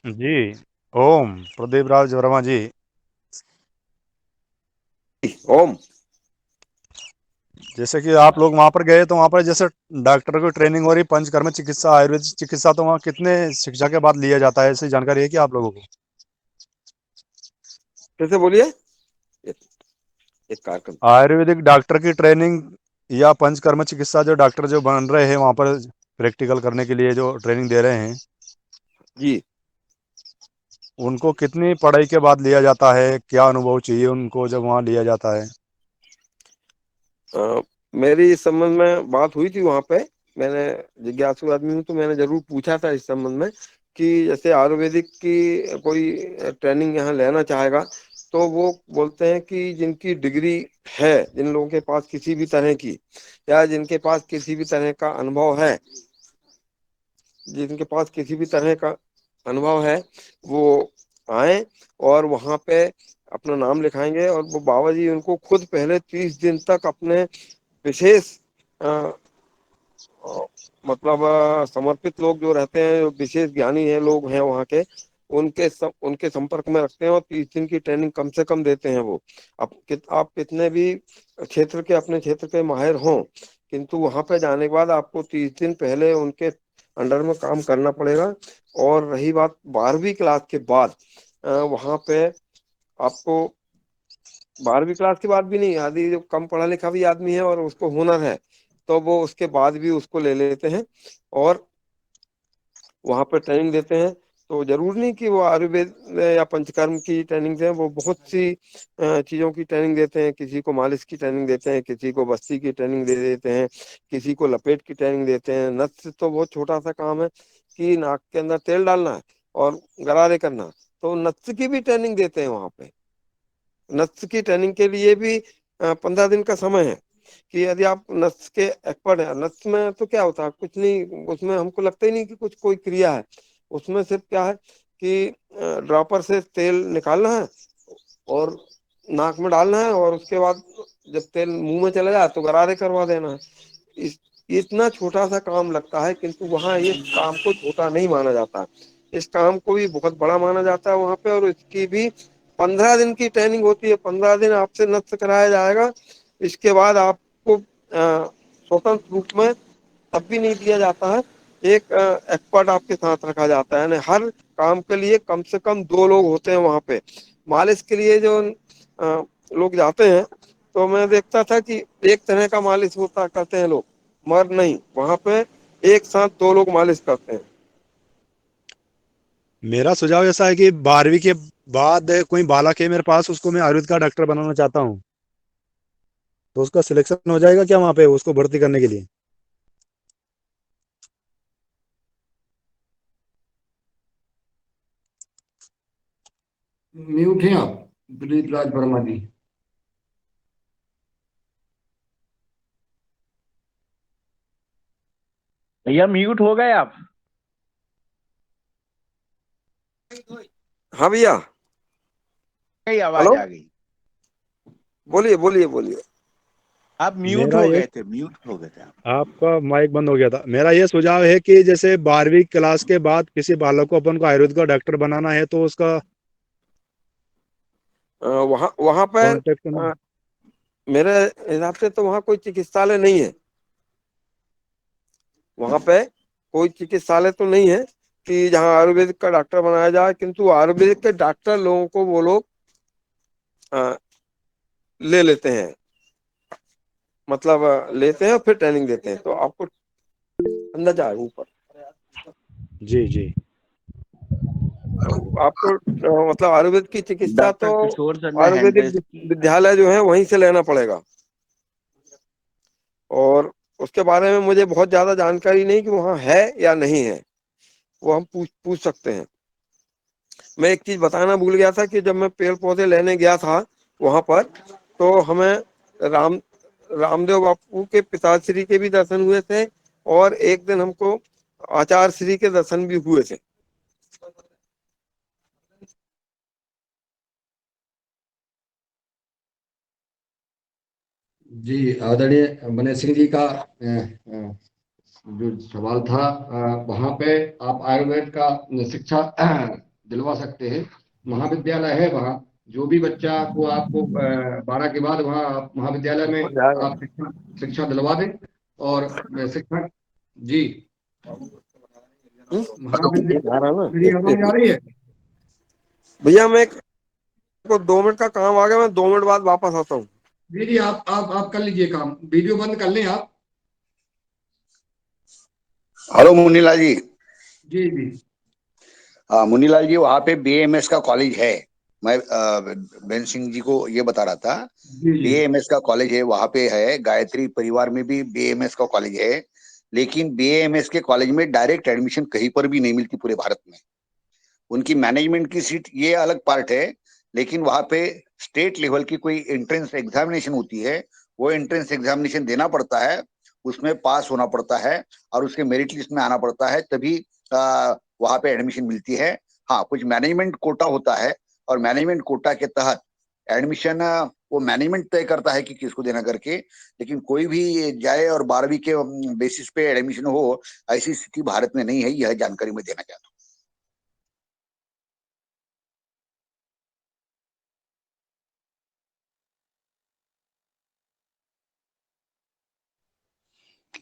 जी। ओम प्रदीप राज वर्मा जी। ओम। जैसे कि आप लोग वहां पर गए तो वहां पर जैसे डॉक्टर की ट्रेनिंग हो रही, पंचकर्म चिकित्सा, आयुर्वेद चिकित्सा, तो वहाँ कितने शिक्षा के बाद लिया जाता है, ऐसी जानकारी है कि आप लोगों को? कैसे बोलिए? एक कार्यक्रम। आयुर्वेदिक डॉक्टर की ट्रेनिंग या पंचकर्म चिकित्सा, जो डॉक्टर जो बन रहे हैं वहां पर प्रैक्टिकल करने के लिए जो ट्रेनिंग दे रहे हैं, जी। उनको कितनी पढ़ाई के बाद लिया जाता है? क्या अनुभव चाहिए उनको जब वहाँ लिया जाता है? मेरी इस संबंध में बात हुई थी वहां पे। मैंने जिज्ञासु आदमी हूँ तो मैंने जरूर पूछा था इस संबंध में कि जैसे आयुर्वेदिक की कोई ट्रेनिंग यहाँ लेना चाहेगा तो वो बोलते हैं कि जिनकी डिग्री है, जिन लोगों के पास किसी भी तरह की, या जिनके पास किसी भी तरह का अनुभव है, जिनके पास किसी भी तरह का अनुभव है, वो आए और वहां पे अपना नाम लिखाएंगे। और वो बाबा जी उनको खुद पहले 30 दिन तक अपने विशेष अ, मतलब समर्पित लोग जो रहते हैं, जो विशेष ज्ञानी है लोग हैं वहाँ के, उनके संपर्क में रखते हैं और 30 दिन की ट्रेनिंग कम से कम देते हैं वो। आप कितने भी क्षेत्र के, अपने क्षेत्र के माहिर हों, किंतु वहां पे जाने के बाद आपको 30 दिन पहले उनके अंडर में काम करना पड़ेगा। और रही बात 12वीं क्लास के बाद, वहां पे आपको 12वीं क्लास के बाद भी नहीं, यदि जो कम पढ़ा लिखा भी आदमी है और उसको हुनर है तो वो उसके बाद भी उसको ले लेते हैं और वहां पर ट्रेनिंग देते हैं। तो जरूर नहीं कि वो आयुर्वेद या पंचकर्म की ट्रेनिंग दें, वो बहुत सी चीजों की ट्रेनिंग देते हैं। किसी को मालिश की ट्रेनिंग देते हैं, किसी को बस्ती की ट्रेनिंग दे देते हैं, किसी को लपेट की ट्रेनिंग देते हैं। नत्स्य तो बहुत छोटा सा काम है कि नाक के अंदर तेल डालना है और गरारे करना, तो नत्स की भी ट्रेनिंग देते हैं वहां पे। नत्स की ट्रेनिंग के लिए भी 15 दिन का समय है कि यदि आप नत्स के एक्सपर्ट हैं। नत्स में तो क्या होता है, कुछ नहीं, उसमें हमको लगता ही नहीं कि कुछ कोई क्रिया है। उसमें सिर्फ क्या है कि ड्रॉपर से तेल निकालना है और नाक में डालना है, और उसके बाद जब तेल मुंह में चला जाए तो गरारे करवा देना है। इस इतना छोटा सा काम लगता है, किंतु वहां इस काम को छोटा नहीं माना जाता। इस काम को भी बहुत बड़ा माना जाता है वहां पे। और इसकी भी 15 दिन की ट्रेनिंग होती है। 15 दिन आपसे नृत्य कराया जाएगा। इसके बाद आपको स्वतंत्र रूप में तब भी नहीं दिया जाता है। एक एक्सपर्ट आपके साथ रखा जाता है। यानी हर काम के लिए कम से कम 2 लोग होते हैं वहां पे। मालिश के लिए जो लोग जाते हैं, तो मैं देखता था कि एक तरह का मालिश होता करते हैं लोग, मगर नहीं, वहां पे एक साथ 2 लोग मालिश करते हैं। मेरा सुझाव ऐसा है कि 12वीं के बाद कोई बालक है मेरे पास, उसको मैं आयुर्वेद का डॉक्टर बनाना चाहता हूँ, तो उसका सिलेक्शन हो जाएगा क्या वहाँ पे उसको भर्ती करने के लिए? म्यूट हैं आप दिलीप राज वर्मा जी। भैया म्यूट हो गए आप। हाँ भैया। कई आवाज हेलो, आ गई। बोलिए बोलिए बोलिए। आप म्यूट मेरा हो ये गए थे, म्यूट हो गए थे आप। आपका माइक बंद हो गया था। मेरा ये सुझाव है कि जैसे 12वीं क्लास के बाद किसी बालक को अपन को आयुर्वेद का डॉक्टर बनाना है तो उसका वहां वहां पर कांटेक्ट करना। मेरे हिसाब से तो वहां कोई चिकित्सालय नहीं है। वहां पे कोई चिकित्सालय तो नहीं है कि जहाँ आयुर्वेदिक का डॉक्टर बनाया जाए, किंतु आयुर्वेदिक के डॉक्टर लोगों को वो लोग अ, ले लेते हैं। मतलब लेते हैं और फिर ट्रेनिंग देते हैं। तो आपको अंदाजा है ऊपर। जी जी। आपको मतलब आयुर्वेद की चिकित्सा तो डॉक्टर किशोर सर ने हेल्प आयुर्वेदिक डेस्क की। विद्यालय जो है वहीं से लेना पड़ेगा। और उसके बारे में मुझे बहुत ज्यादा जानकारी नहीं कि वहाँ है या नहीं है। वो हम पूछ पूछ सकते हैं। मैं एक चीज बताना भूल गया था कि जब मैं पेड़ पौधे लेने गया था वहां पर, तो हमें राम रामदेव बापू के पिताश्री के भी दर्शन हुए थे, और एक दिन हमको आचार्य श्री के दर्शन भी हुए थे। जी, आदरणीय मनीष सिंह जी का जो सवाल था, वहाँ पे आप आयुर्वेद का शिक्षा दिलवा सकते हैं। महाविद्यालय है वहाँ। जो भी बच्चा को आपको 12 के बाद वहाँ आप महाविद्यालय में हो जाएगा। आप शिक्षा शिक्षा दिलवा दें। और शिक्षा, जी, ये महाविद्यालय। धारा ना मेरी आवाज आ रही है? भैया, मैं को 2 मिनट का काम आ गया, मैं 2 मिनट बाद वापस आता हूँ। जी जी, आप कर लीजिए काम, वीडियो बंद कर लें आप। हेलो मुनीलाल जी। जी जी मुनीलाल जी, वहाँ पे बीएमएस का कॉलेज है। मैं बेन सिंह जी को ये बता रहा था। जी जी बीएमएस का कॉलेज है वहाँ पे है। गायत्री परिवार में भी बीएमएस का कॉलेज है। लेकिन बीएमएस के कॉलेज में डायरेक्ट एडमिशन कहीं पर भी नहीं मिलती पूरे भारत में। उनकी मैनेजमेंट की सीट ये अलग पार्ट है। लेकिन वहाँ पे स्टेट लेवल की कोई एंट्रेंस एग्जामिनेशन होती है। वो एंट्रेंस एग्जामिनेशन देना पड़ता है, उसमें पास होना पड़ता है और उसके मेरिट लिस्ट में आना पड़ता है, तभी वहाँ पे एडमिशन मिलती है। हाँ, कुछ मैनेजमेंट कोटा होता है और मैनेजमेंट कोटा के तहत एडमिशन वो मैनेजमेंट तय करता है कि किसको देना करके। लेकिन कोई भी जाए और 12वीं के बेसिस पे एडमिशन हो, ऐसी स्थिति भारत में नहीं है। यह जानकारी मैं देना चाहता हूँ।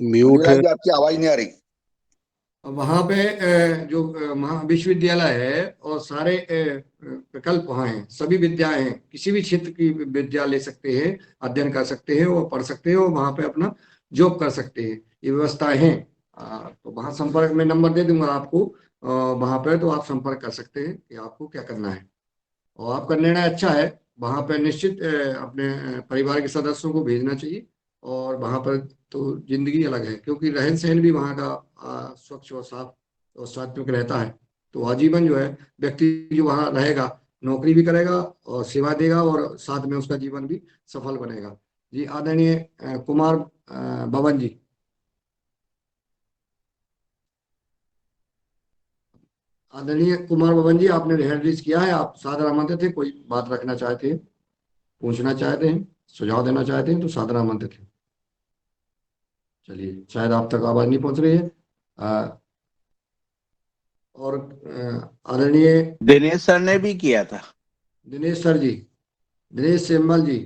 म्यूट है। मुनीलाल जी, आपकी आवाज नहीं आ रही। वहाँ पे जो महा विश्वविद्यालय है और सारे विकल्प वहाँ हैं, सभी विद्याएं हैं। किसी भी क्षेत्र की विद्या ले सकते हैं, अध्ययन कर सकते हैं और पढ़ सकते हैं और वहाँ पे अपना जॉब कर सकते हैं। ये व्यवस्थाएं हैं। तो वहाँ संपर्क में नंबर दे दूंगा आपको। वहाँ पे तो आप संपर्क कर सकते हैं कि आपको क्या करना है। और आपका निर्णय अच्छा है। वहाँ पर निश्चित अपने परिवार के सदस्यों को भेजना चाहिए। और वहाँ पर तो जिंदगी अलग है, क्योंकि रहन सहन भी वहाँ का स्वच्छ और साफ और सात्विक रहता है। तो आजीवन जो है व्यक्ति जो वहां रहेगा, नौकरी भी करेगा और सेवा देगा और साथ में उसका जीवन भी सफल बनेगा। जी आदरणीय कुमार बबन जी। आदरणीय कुमार बबन जी, आपने हैंड रेज किया है, आप सादर आमंत्रित थे, कोई बात रखना चाहते हैं, पूछना चाहते हैं, सुझाव देना चाहते हैं तो सादर आमंत्रित है। चलिए, शायद आप तक आवाज नहीं पहुंच रही है। और आदरणीय दिनेश सर ने भी किया था। दिनेश सर जी, दिनेश सेम्बल जी,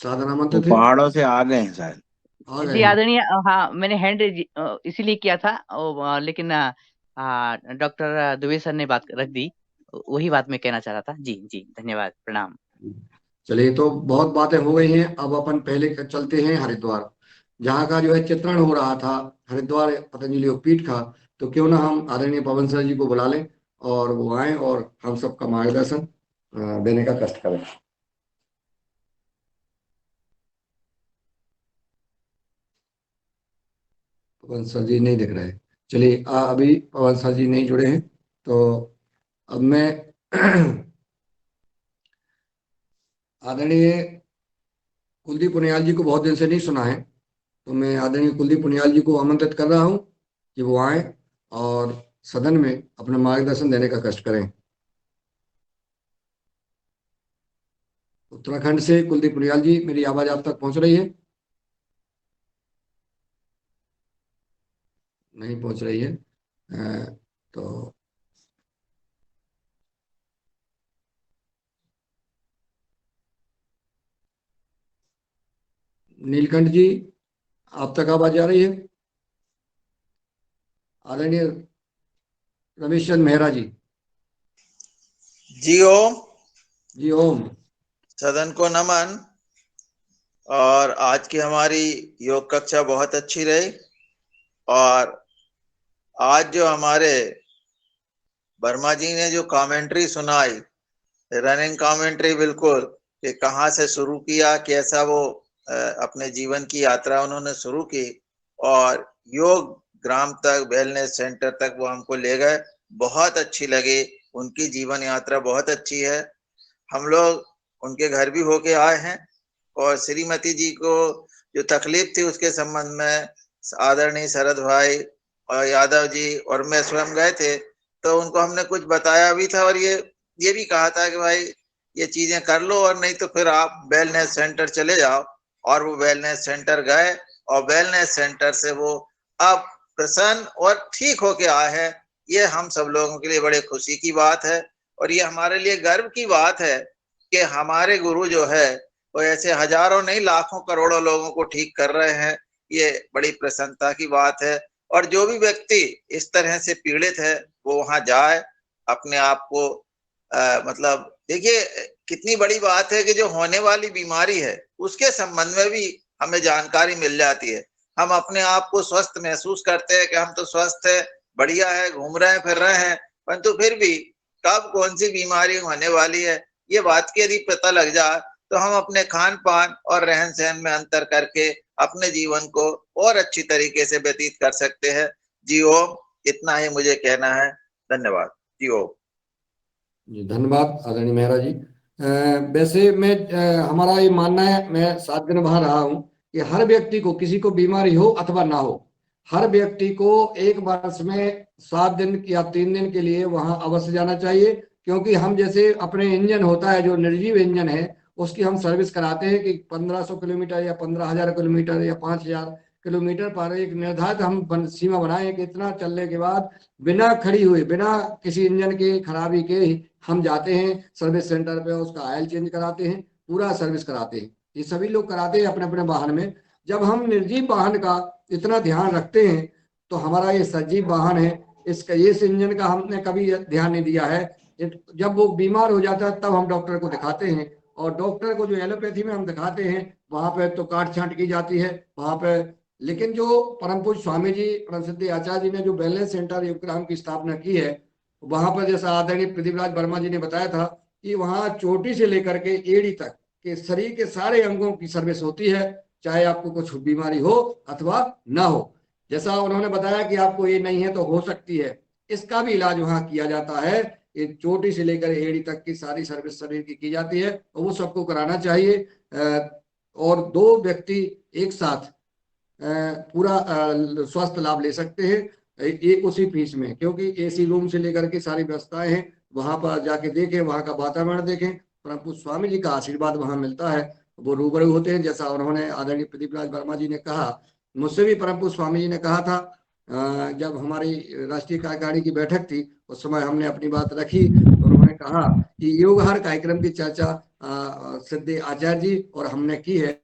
सादर वो आमंत्रित है। पहाड़ों से आ गए हैं शायद। आ गए जी हैं। आदरणीय, हाँ मैंने हैंड इसीलिए किया था, लेकिन डॉक्टर दुबे सर ने बात रख दी, वही बात मैं कहना चाह रहा था। जी जी, धन्यवाद, प्रणाम। चलिए, तो बहुत बातें हो गई हैं, अब अपन पहले चलते हैं हरिद्वार, जहाँ का जो है चित्रण हो रहा था हरिद्वार पतंजलि योगपीठ का। तो क्यों ना हम आदरणीय पवन सर जी को बुला लें और वो आए और हम सबका मार्गदर्शन देने का कष्ट करें। पवन सर जी नहीं दिख रहे। चलिए, अभी पवन सर जी नहीं जुड़े हैं, तो अब मैं आदरणीय कुलदीप पुनियाल जी को बहुत दिन से नहीं सुना है, तो मैं आदरणीय कुलदीप पुनियाल जी को आमंत्रित कर रहा हूं कि वो आए और सदन में अपना मार्गदर्शन देने का कष्ट करें। उत्तराखंड से कुलदीप पुनियाल जी, मेरी आवाज आप तक पहुंच रही है? नहीं पहुंच रही है। तो नीलकंठ जी, आप तक आवाज आ रही है? आदरणीय रमेश चंद मेहरा जी। जी ओम। जी ओम। सदन को नमन। और आज की हमारी योग कक्षा बहुत अच्छी रही। और आज जो हमारे वर्मा जी ने जो कमेंट्री सुनाई, रनिंग कमेंट्री, बिल्कुल, कि कहाँ से शुरू किया, कैसा वो अपने जीवन की यात्रा उन्होंने शुरू की और योग ग्राम तक, वेलनेस सेंटर तक वो हमको ले गए, बहुत अच्छी लगी। उनकी जीवन यात्रा बहुत अच्छी है। हम लोग उनके घर भी होके आए हैं और श्रीमती जी को जो तकलीफ थी उसके संबंध में आदरणीय शरद भाई और यादव जी और मैं स्वयं गए थे, तो उनको हमने कुछ बताया भी था और ये भी कहा था कि भाई ये चीजें कर लो और नहीं तो फिर आप वेलनेस सेंटर चले जाओ। और वो वेलनेस सेंटर गए और वेलनेस सेंटर से वो अब प्रसन्न और ठीक होके आए हैं। ये हम सब लोगों के लिए बड़े खुशी की बात है और ये हमारे लिए गर्व की बात है कि हमारे गुरु जो है वो ऐसे हजारों नहीं लाखों करोड़ों लोगों को ठीक कर रहे हैं। ये बड़ी प्रसन्नता की बात है। और जो भी व्यक्ति इस तरह से पीड़ित है वो वहां जाए, अपने आप को मतलब देखिए कितनी बड़ी बात है कि जो होने वाली बीमारी है उसके संबंध में भी हमें जानकारी मिल जाती है। हम अपने आप को स्वस्थ महसूस करते हैं कि हम तो स्वस्थ है, बढ़िया है, घूम रहे हैं, फिर रहे हैं, परंतु फिर भी कब कौन सी बीमारी होने वाली है ये बात की यदि पता लग जाए तो हम अपने खान पान और रहन सहन में अंतर करके अपने जीवन को और अच्छी तरीके से व्यतीत कर सकते हैं। जी ओम, इतना ही मुझे कहना है। धन्यवाद। जी ओम। जी धन्यवाद आदरणीय मेहरा जी। वैसे मैं हमारा ये मानना है, मैं 7 दिन वहां रहा हूँ, कि हर व्यक्ति को, किसी को बीमारी हो अथवा ना हो, हर व्यक्ति को एक वर्ष में 7 दिन या 3 दिन के लिए वहां अवश्य जाना चाहिए। क्योंकि हम जैसे अपने इंजन होता है जो निर्जीव इंजन है, उसकी हम सर्विस कराते हैं कि 1500 किलोमीटर या 15,000 किलोमीटर या 5,000 किलोमीटर पर एक निर्धारित हम सीमा बनाए कि इतना चलने के बाद बिना खड़ी हुए, बिना किसी इंजन के खराबी के हम जाते हैं सर्विस सेंटर पे, उसका ऑयल चेंज कराते हैं, पूरा सर्विस कराते हैं। ये सभी लोग कराते हैं अपने अपने वाहन में। जब हम निर्जीव वाहन का इतना ध्यान रखते हैं तो हमारा ये सजीव वाहन है, इसका इस इंजन का हमने कभी ध्यान नहीं दिया है। जब वो बीमार हो जाता है तब हम डॉक्टर को दिखाते हैं, और डॉक्टर को जो एलोपैथी में हम दिखाते हैं वहां पे तो काट छांट की जाती है वहां पे। लेकिन जो परम पूज्य स्वामी जी परम सिद्धि आचार्य जी ने जो वेलनेस सेंटर योगग्राम की स्थापना की है, वहां पर जैसा आदरणीय प्रदीपराज वर्मा जी ने बताया था कि वहां चोटी से लेकर के एड़ी तक के शरीर के सारे अंगों की सर्विस होती है, चाहे आपको कुछ बीमारी हो अथवा ना हो। जैसा उन्होंने बताया कि आपको ये नहीं है तो हो सकती है, इसका भी इलाज वहाँ किया जाता है। ये चोटी से लेकर एड़ी तक की सारी सर्विस शरीर की जाती है, और वो सबको कराना चाहिए। और 2 व्यक्ति एक साथ पूरा स्वास्थ्य लाभ ले सकते हैं एक उसी फीस में, क्योंकि एसी रूम से लेकर के सारी व्यवस्थाएं हैं। वहां पर जाके देखें, वहां का वातावरण देखें, परंतु स्वामी जी का आशीर्वाद वहां मिलता है, वो रूबरू होते हैं। जैसा उन्होंने आदरणीय प्रदीप राज वर्मा जी ने कहा, मुझसे भी परम स्वामी जी ने कहा था, जब हमारी राष्ट्रीय कार्यकारिणी की बैठक थी, उस समय हमने अपनी बात रखी, तो उन्होंने कहा कि योगहार कार्यक्रम की चर्चा सिद्धि आचार्य जी और हमने की है,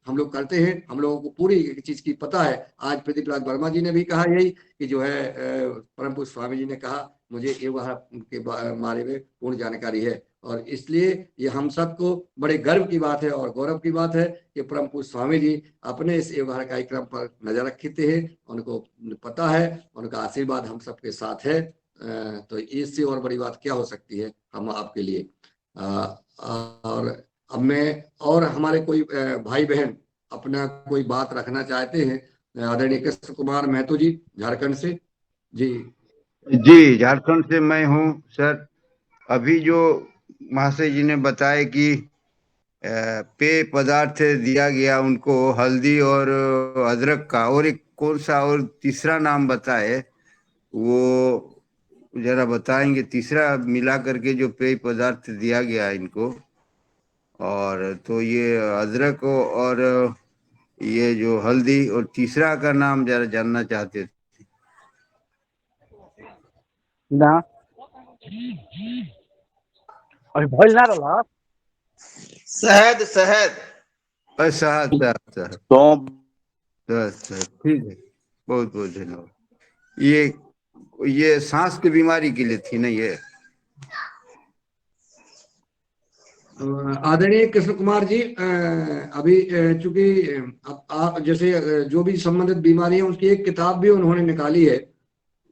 हम लोग करते हैं, हम लोगों को पूरी चीज की पता है। आज प्रदीप राज वर्मा जी ने भी कहा यही कि जो है परम पूज्य स्वामी जी ने कहा मुझे योगहार के बारे में पूर्ण जानकारी है, और इसलिए ये हम सबको बड़े गर्व की बात है और गौरव की बात है कि परम पूज्य स्वामी जी अपने इस योगहार कार्यक्रम पर नजर रखते हैं, उनको पता है, उनका आशीर्वाद हम सबके साथ है। तो इससे और बड़ी बात क्या हो सकती है हम आपके लिए। और अब मैं और हमारे कोई भाई बहन अपना कोई बात रखना चाहते हैं, आदरणीय कृष्ण कुमार महतो जी झारखंड से। जी जी, झारखंड से मैं हूँ सर। अभी जो महाशय जी ने बताया कि पेय पदार्थ दिया गया उनको, हल्दी और अदरक का, और एक कौन सा और तीसरा नाम बताए, वो जरा बताएंगे? तीसरा मिला करके जो पेय पदार्थ दिया गया इनको, और तो ये अदरक और ये जो हल्दी, और तीसरा का नाम जरा जानना चाहते थे। ना अभी भइल ना रहा। शहद शहद शहद शहद शहद तो शहद, ठीक है, बहुत बहुत धन्यवाद। ये सांस की बीमारी के लिए थी ना ये? आदरणीय कृष्ण कुमार जी, अभी चूंकि आप जैसे जो भी संबंधित बीमारी है उसकी एक किताब भी उन्होंने निकाली है।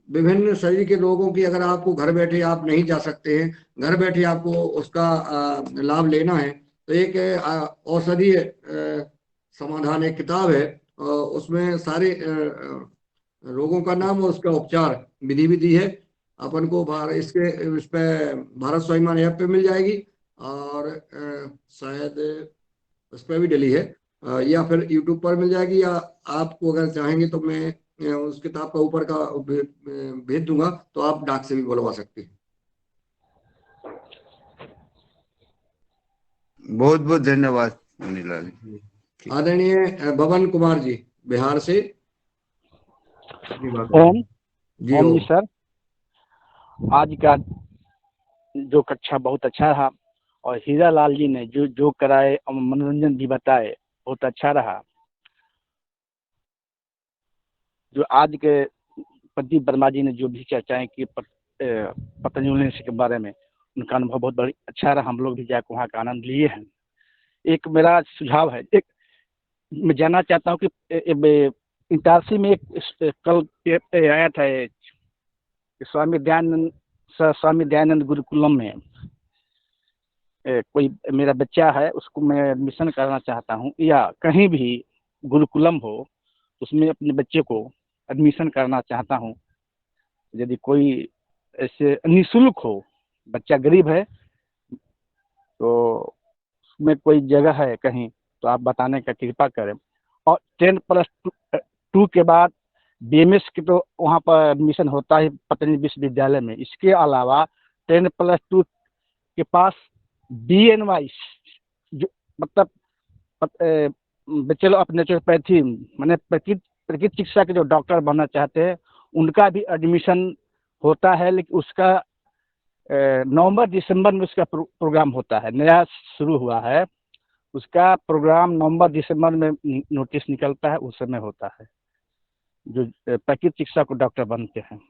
विभिन्न शरीर के लोगों की, अगर आपको घर बैठे आप नहीं जा सकते हैं, घर बैठे आपको उसका लाभ लेना है, तो एक औषधीय समाधान एक किताब है, उसमें सारे रोगों का नाम और उसका उपचार विधि भी दी है। अपन को इस पे भारत स्वाभिमान ऐप पे मिल जाएगी, और शायद उस पर भी डली है, या फिर यूट्यूब पर मिल जाएगी, या आपको अगर चाहेंगे तो मैं उस किताब का ऊपर का भेज दूंगा, तो आप डाक से भी बुलवा सकते हैं। बहुत बहुत धन्यवाद मुनीलाल। आदरणीय बबन कुमार जी बिहार से। ओम जी ओम ओम। जी सर, आज का जो कक्षा बहुत अच्छा रहा, और हीरा लाल जी ने जो जो कराए और मनोरंजन भी बताए, बहुत अच्छा रहा। जो आज के प्रदीप वर्मा जी ने जो भी चर्चाएं की पतंजलि यूनिवर्सिटी के बारे में, उनका अनुभव बहुत बड़ी अच्छा रहा। हम लोग भी जाकर वहाँ का आनंद लिए हैं। एक मेरा सुझाव है, एक मैं जानना चाहता हूँ कि इटारसी में एक कल आया था स्वामी दयानंद गुरुकुलम में कोई मेरा बच्चा है, उसको मैं एडमिशन करना चाहता हूँ, या कहीं भी गुरुकुलम हो उसमें अपने बच्चे को एडमिशन करना चाहता हूँ। यदि कोई ऐसे निःशुल्क हो, बच्चा गरीब है, तो उसमें कोई जगह है कहीं, तो आप बताने का कृपा करें। और 10+2 के बाद BMS की तो वहाँ पर एडमिशन होता है पतंजलि विश्वविद्यालय में। इसके अलावा 10+2 के पास BNY जो मतलब बैचलर ऑफ नेचुरोपैथी, मैंने प्रकृति चिकित्सा के जो डॉक्टर बनना चाहते हैं, उनका भी एडमिशन होता है। लेकिन उसका नवंबर दिसंबर में उसका प्रोग्राम होता है, नया शुरू हुआ है। उसका प्रोग्राम नवंबर दिसंबर में नोटिस निकलता है, उस समय होता है, जो प्रकृति चिकित्सा को डॉक्टर बनते हैं।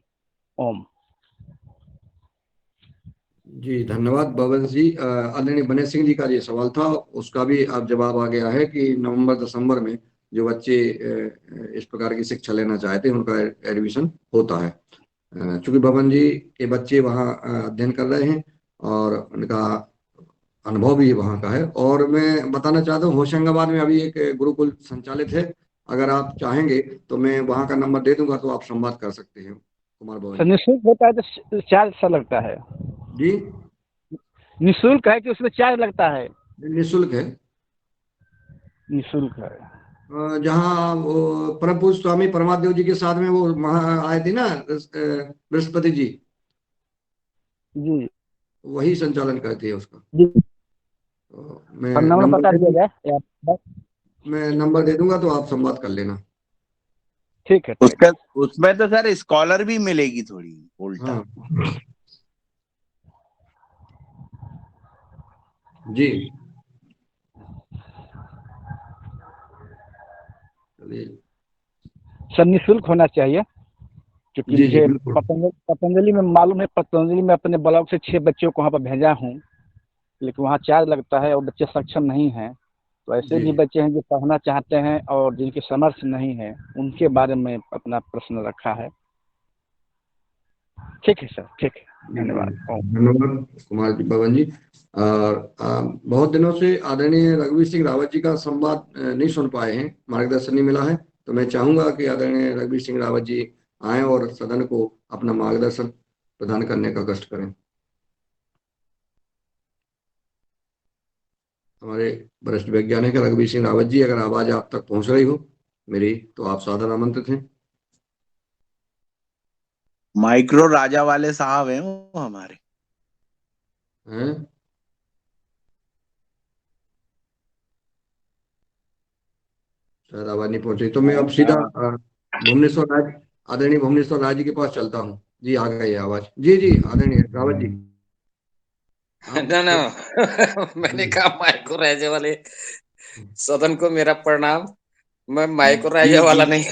ओम जी धन्यवाद बबन जी। आदरणीय बने सिंह जी का ये सवाल था, उसका भी आप जवाब आ गया है कि नवंबर दिसंबर में जो बच्चे इस प्रकार की शिक्षा लेना चाहते हैं उनका एडमिशन होता है। चूंकि बबन जी के बच्चे वहाँ अध्ययन कर रहे हैं और उनका अनुभव भी वहाँ का है। और मैं बताना चाहता हूँ, होशंगाबाद में अभी एक गुरुकुल संचालित है, अगर आप चाहेंगे तो मैं वहाँ का नंबर दे दूंगा, तो आप संवाद कर सकते हैं। कुमार भवन सर जी। निःशुल्क होता है तो चार्ज सा लगता है? जी, निःशुल्क है कि उसमें चार्ज लगता है? निःशुल्क है। निःशुल्क है। जहाँ वो परम पूज्य स्वामी परमादेव जी के साथ में वो वहाँ आए थे ना, बृहस्पति जी, जी वही संचालन करती है उसका। जी। तो मैं और नंबर नंबर बता दे दिया दूँ, जाए या? मैं नंबर दे दूंगा तो आप संवाद कर लेना। ठीक है। उसका उसमें तो सर स्कॉलर भी मिलेगी थोड़ी उल्टा। हाँ जी, चलिए। सर निःशुल्क होना चाहिए, क्योंकि जी जी मुझे बिल्कुल। पतंजलि में मालूम है, पतंजलि में अपने ब्लॉक से 6 बच्चों को वहाँ पर भेजा हूँ, लेकिन वहाँ चार्ज लगता है और बच्चे सक्षम नहीं हैं। तो ऐसे जी भी बच्चे हैं जो पढ़ना चाहते हैं और जिनके सामर्थ्य नहीं है, उनके बारे में अपना प्रश्न रखा है। ठीक है सर, ठीक है, धन्यवाद। धन्यवाद कुमार जी भवन जी। और बहुत दिनों से आदरणीय रघुवीर सिंह रावत जी का संवाद नहीं सुन पाए हैं, मार्गदर्शन नहीं मिला है, तो मैं चाहूंगा कि आदरणीय रघुवीर सिंह रावत जी आए और सदन को अपना मार्गदर्शन प्रदान करने का कष्ट करें। हमारे वरिष्ठ वैज्ञानिक रघुवीर सिंह रावत जी, अगर आवाज आप तक पहुंच रही हो मेरी, तो आप सादर आमंत्रित हैं। माइक्रो राजा वाले साहब हैं वो हमारे। हैं? शायद आवाज नहीं पहुंच रही, तो मैं अब सीधा भुवनेश्वर राज, आदरणीय भुवनेश्वर राज जी के पास चलता हूँ। जी आ गई है आवाज। जी जी आदरणीय रावत जी आप ना ना मैंने कहा माइको राजा वाले सदन को मेरा प्रणाम। मैं माइको जी राजा वाला जी नहीं।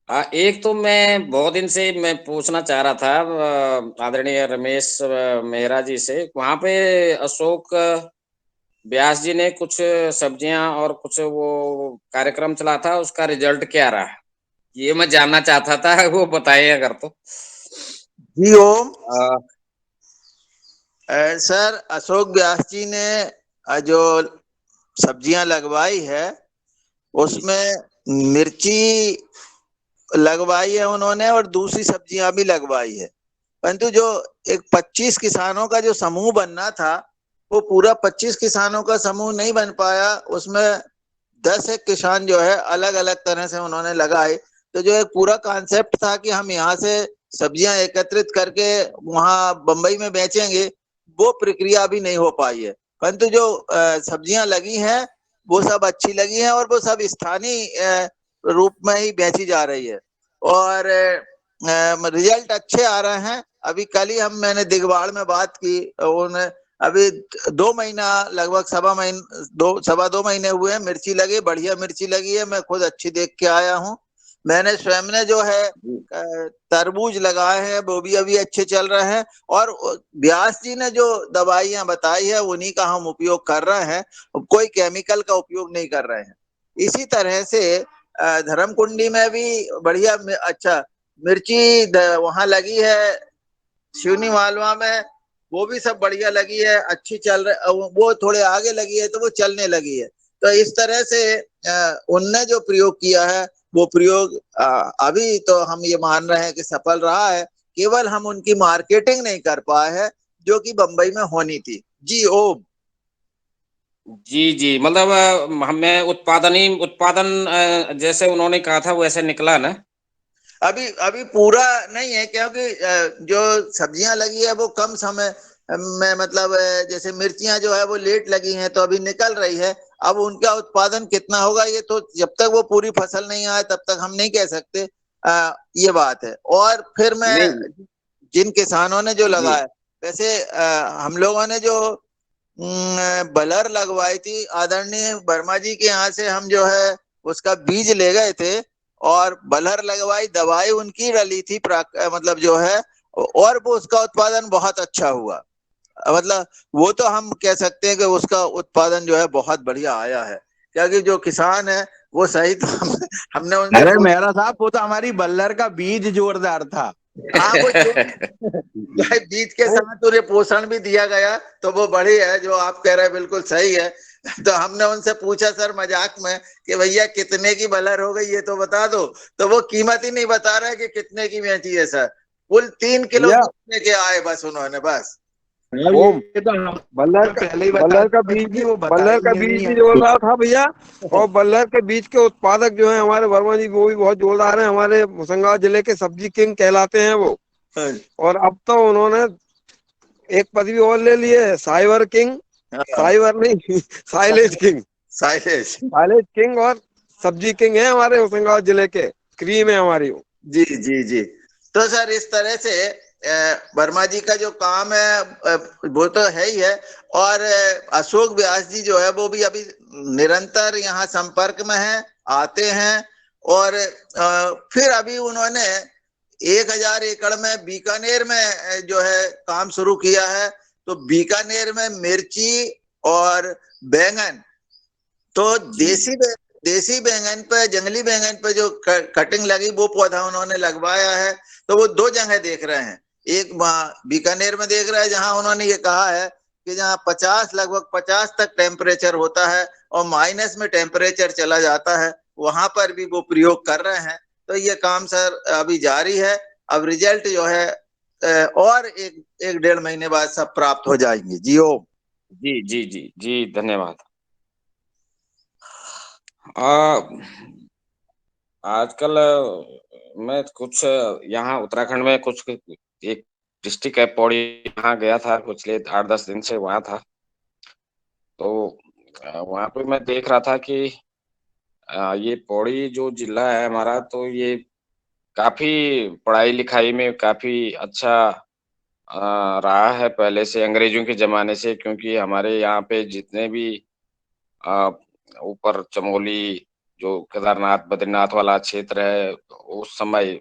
हाँ, एक तो मैं बहुत दिन से मैं पूछना चाह रहा था आदरणीय रमेश मेहरा जी से, वहां पे अशोक व्यास जी ने कुछ सब्जियां और कुछ वो कार्यक्रम चला था, उसका रिजल्ट क्या रहा, ये मैं जानना चाहता था, वो बताइए अगर तो। जी ओम। आ, सर अशोक व्यास जी ने जो सब्जियां लगवाई है उसमें मिर्ची लगवाई है उन्होंने और दूसरी सब्जियां भी लगवाई है, परंतु जो एक 25 किसानों का जो समूह बनना था वो पूरा 25 किसानों का समूह नहीं बन पाया। उसमें 10 एक किसान जो है अलग अलग तरह से उन्होंने लगाए। तो जो एक पूरा कॉन्सेप्ट था कि हम यहाँ से सब्जियां एकत्रित करके वहां बंबई में बेचेंगे, वो प्रक्रिया अभी नहीं हो पाई है। परंतु जो सब्जियां लगी हैं वो सब अच्छी लगी हैं और वो सब स्थानीय रूप में ही बेची जा रही है और रिजल्ट अच्छे आ रहे हैं। अभी कल ही मैंने दिगवाड़ में बात की, उन्हें अभी 2 महीना लगभग सवा दो महीने हुए हैं, मिर्ची लगी, बढ़िया मिर्ची लगी है। मैं खुद अच्छी देख के आया हूँ। मैंने स्वयं ने जो है तरबूज लगाए हैं वो भी अभी अच्छे चल रहे हैं और व्यास जी ने जो दवाइयां बताई है उन्हीं का हम उपयोग कर रहे हैं, कोई केमिकल का उपयोग नहीं कर रहे हैं। इसी तरह से धर्मकुंडी में भी बढ़िया अच्छा मिर्ची वहां लगी है, शिवनी मालवा में वो भी सब बढ़िया लगी है, अच्छी चल रही, वो थोड़े आगे लगी है तो वो चलने लगी है। तो इस तरह से उनने जो प्रयोग किया है वो प्रयोग अभी तो हम ये मान रहे हैं कि सफल रहा है, केवल हम उनकी मार्केटिंग नहीं कर पाए हैं जो कि बंबई में होनी थी। जी ओम। जी जी, मतलब हमें उत्पादन जैसे उन्होंने कहा था वैसे निकला ना? अभी अभी पूरा नहीं है, क्योंकि जो सब्जियां लगी है वो कम समय में, मतलब जैसे मिर्चियां जो है वो लेट लगी हैं तो अभी निकल रही है। अब उनका उत्पादन कितना होगा ये तो जब तक वो पूरी फसल नहीं आए तब तक हम नहीं कह सकते, ये बात है। और फिर मैं नहीं जिन किसानों ने जो जी लगाया, वैसे हम लोगों ने जो बलर लगवाई थी आदरणीय वर्मा जी के यहाँ से, हम जो है उसका बीज ले गए थे और बलहर लगवाई, दवाई उनकी डली थी मतलब जो है, और वो उसका उत्पादन बहुत अच्छा हुआ। मतलब वो तो हम कह सकते हैं कि उसका उत्पादन जो है बहुत बढ़िया आया है, क्योंकि जो किसान है वो सही तो हमने उनसे अरे मेहरा साहब, वो तो हमारी बल्लर का बीज जोरदार था। हाँ वो जो बीज के साथ उन्हें पोषण भी दिया गया तो वो बढ़ी है, जो आप कह रहे हैं बिल्कुल सही है। तो हमने उनसे पूछा सर मजाक में कि भैया कितने की बलर हो गई ये तो बता दो, तो वो कीमत ही नहीं बता रहा है कि कितने की बेची है सर। कुल 3 किलो भैया दूध लेके आए बस उन्होंने बस। ओम बल्लर का पहले ही बता बल्लर का दिया बीज कि वो बल्लर का बताएंगे बीज नहीं भी है। जोरदार था भैया। और बल्लर के बीज के उत्पादक जो है हमारे वर्मा जी, वो भी बहुत जोरदार है, हमारे होशंगाबाद जिले के सब्जी किंग कहलाते हैं वो। और अब तो उन्होंने एक पदवी और ले ली है, साइबर किंग, साइबर नहीं silage king, silage. Silage king और सब्जी किंग है हमारे होशंगाबाद जिले के, क्रीम है हमारी वो। जी जी जी। तो सर इस तरह से वर्मा जी का जो काम है वो तो है ही है। और अशोक व्यास जी जो है वो भी अभी निरंतर यहाँ संपर्क में है, आते हैं। और फिर अभी उन्होंने 1000 एकड़ में बीकानेर में जो है काम शुरू किया है। तो बीकानेर में मिर्ची और बैंगन, तो देसी बैंगन पे, जंगली बैंगन पे जो कटिंग लगी वो पौधा उन्होंने लगवाया है। तो वो 2 जगह देख रहे हैं, एक बीकानेर में देख रहे हैं जहां उन्होंने ये कहा है कि जहां 50 लगभग 50 तक टेम्परेचर होता है और माइनस में टेम्परेचर चला जाता है, वहां पर भी वो प्रयोग कर रहे हैं। तो ये काम सर अभी जारी है। अब रिजल्ट जो है और एक 1.5 महीने बाद सब प्राप्त हो जाएंगे। जी ओम। जी जी जी जी, धन्यवाद। आजकल मैं कुछ यहाँ उत्तराखंड में कुछ एक डिस्ट्रिक्ट है पौड़ी, वहाँ गया था पिछले 8-10 दिन से वहाँ था। तो वहाँ पे मैं देख रहा था कि ये पौड़ी जो जिला है हमारा, तो ये काफी पढ़ाई लिखाई में काफी अच्छा रहा है पहले से, अंग्रेजों के जमाने से। क्योंकि हमारे यहाँ पे जितने भी अ, ऊपर चमोली, जो केदारनाथ बद्रीनाथ वाला क्षेत्र है, उस समय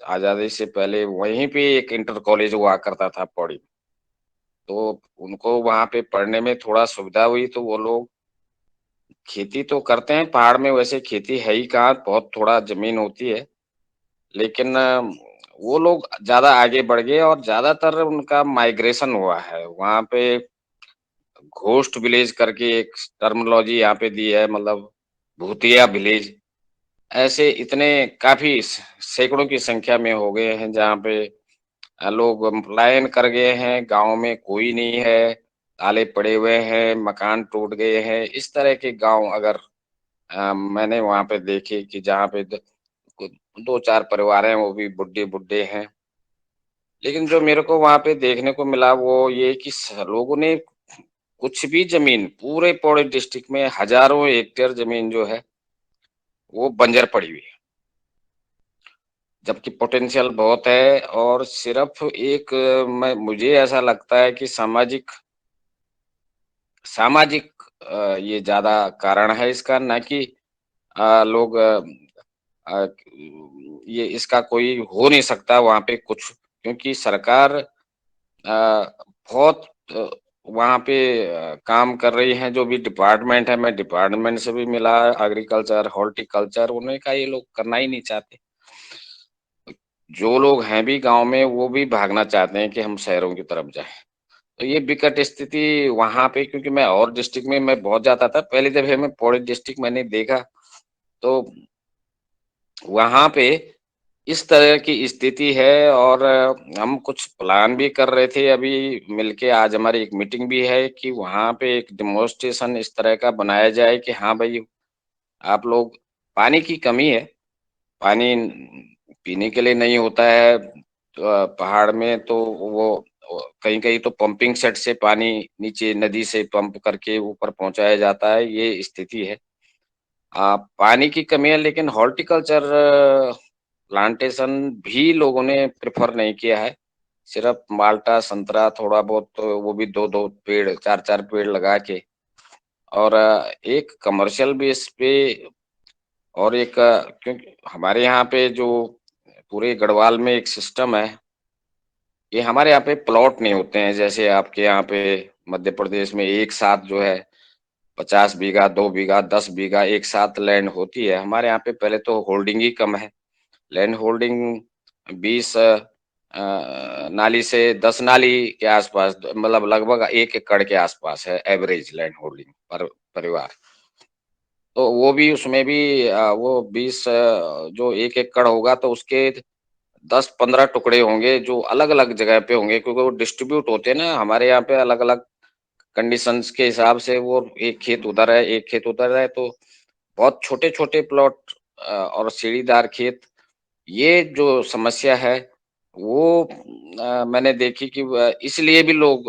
आजादी से पहले वहीं पे एक इंटर कॉलेज हुआ करता था पौड़ी। तो उनको वहां पे पढ़ने में थोड़ा सुविधा हुई, तो वो लोग खेती तो करते हैं पहाड़ में, वैसे खेती है ही कहाँ, बहुत थोड़ा जमीन होती है। लेकिन वो लोग ज्यादा आगे बढ़ गए और ज्यादातर उनका माइग्रेशन हुआ है वहां पे। घोस्ट विलेज करके एक टर्मिनोलॉजी यहाँ पे दी है, मतलब भूतिया विलेज। ऐसे इतने काफी सैकड़ों की संख्या में हो गए हैं जहाँ पे लोग पलायन कर गए हैं, गांव में कोई नहीं है, ताले पड़े हुए हैं, मकान टूट गए हैं। इस तरह के गांव अगर मैंने वहां पे देखे कि जहाँ पे 2-4 परिवार हैं, वो भी बुड्ढे बुड्ढे हैं। लेकिन जो मेरे को वहां पे देखने को मिला वो ये कि लोगों ने कुछ भी जमीन, पूरे पौड़ी डिस्ट्रिक्ट में हजारों हेक्टेयर जमीन जो है वो बंजर पड़ी हुई है, जबकि पोटेंशियल बहुत है। और सिर्फ एक मुझे ऐसा लगता है कि सामाजिक सामाजिक ये ज्यादा कारण है इसका, ना कि लोग अ, ये इसका कोई हो नहीं सकता वहां पे कुछ। क्योंकि सरकार बहुत वहाँ पे काम कर रही हैं, जो भी डिपार्टमेंट है, मैं डिपार्टमेंट से भी मिला, एग्रीकल्चर, हॉर्टिकल्चर, उन्हें का ये लोग करना ही नहीं चाहते। जो लोग हैं भी गांव में वो भी भागना चाहते हैं कि हम शहरों की तरफ जाएं। तो ये विकट स्थिति वहां पे, क्योंकि मैं और डिस्ट्रिक्ट में मैं बहुत जाता था, पहली दफे मैं पौड़ी डिस्ट्रिक्ट मैंने देखा, तो वहां पे इस तरह की स्थिति है। और हम कुछ प्लान भी कर रहे थे अभी मिलके, आज हमारी एक मीटिंग भी है कि वहां पे एक डेमोन्स्ट्रेशन इस तरह का बनाया जाए कि हाँ भाई, आप लोग, पानी की कमी है, पानी पीने के लिए नहीं होता है तो पहाड़ में, तो वो कहीं कहीं तो पंपिंग सेट से पानी नीचे नदी से पंप करके ऊपर पहुंचाया जाता है, ये स्थिति है। पानी की कमी है, लेकिन हॉर्टिकल्चर प्लांटेशन भी लोगों ने प्रेफर नहीं किया है। सिर्फ माल्टा, संतरा थोड़ा बहुत, तो वो भी 2-2 पेड़, 4-4 पेड़ लगा के, और एक कमर्शियल बेस पे, और एक क्योंकि हमारे यहाँ पे जो पूरे गढ़वाल में एक सिस्टम है, ये हमारे यहाँ पे प्लॉट नहीं होते हैं जैसे आपके यहाँ पे मध्य प्रदेश में एक साथ जो है 50 बीघा, 2 बीघा, 10 बीघा एक साथ लैंड होती है। हमारे यहाँ पे पहले तो होल्डिंग ही कम है। लैंड होल्डिंग 20 नाली से 10 नाली के आसपास, मतलब लगभग 1 एकड़ के आसपास है एवरेज लैंड होल्डिंग पर परिवार। तो वो भी उसमें भी वो 20 जो 1 एकड़ होगा तो उसके 10-15 टुकड़े होंगे जो अलग-अलग जगह पे होंगे, क्योंकि वो डिस्ट्रीब्यूट होते हैं ना हमारे यहाँ पे अलग-अलग कंडीशंस के हिसाब से। वो एक खेत उधर है, एक खेत उधर है, तो बहुत छोटे-छोटे प्लॉट और सीढ़ीदार खेत, ये जो समस्या है वो मैंने देखी कि इसलिए भी लोग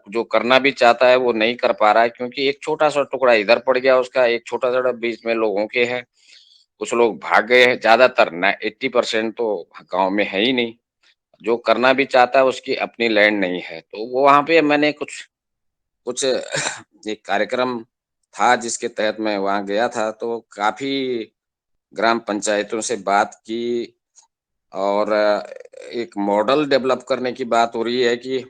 जो करना भी चाहता है वो नहीं कर पा रहा है, क्योंकि एक छोटा-सा टुकड़ा इधर पड़ गया उसका, एक छोटा-सा बीच में लोगों के है। कुछ लोग भाग गए हैं, ज़्यादातर ना 80% तो गाँव में है ही नहीं। जो करना भी चाहता है उसकी अपनी लैंड नहीं है। तो वो वहाँ पे मैंने कुछ कुछ एक कार्यक्रम था जिसके तहत मैं वहाँ गया था, तो काफ़ी ग्राम पंचायतों से बात की और एक मॉडल डेवलप करने की बात हो रही है कि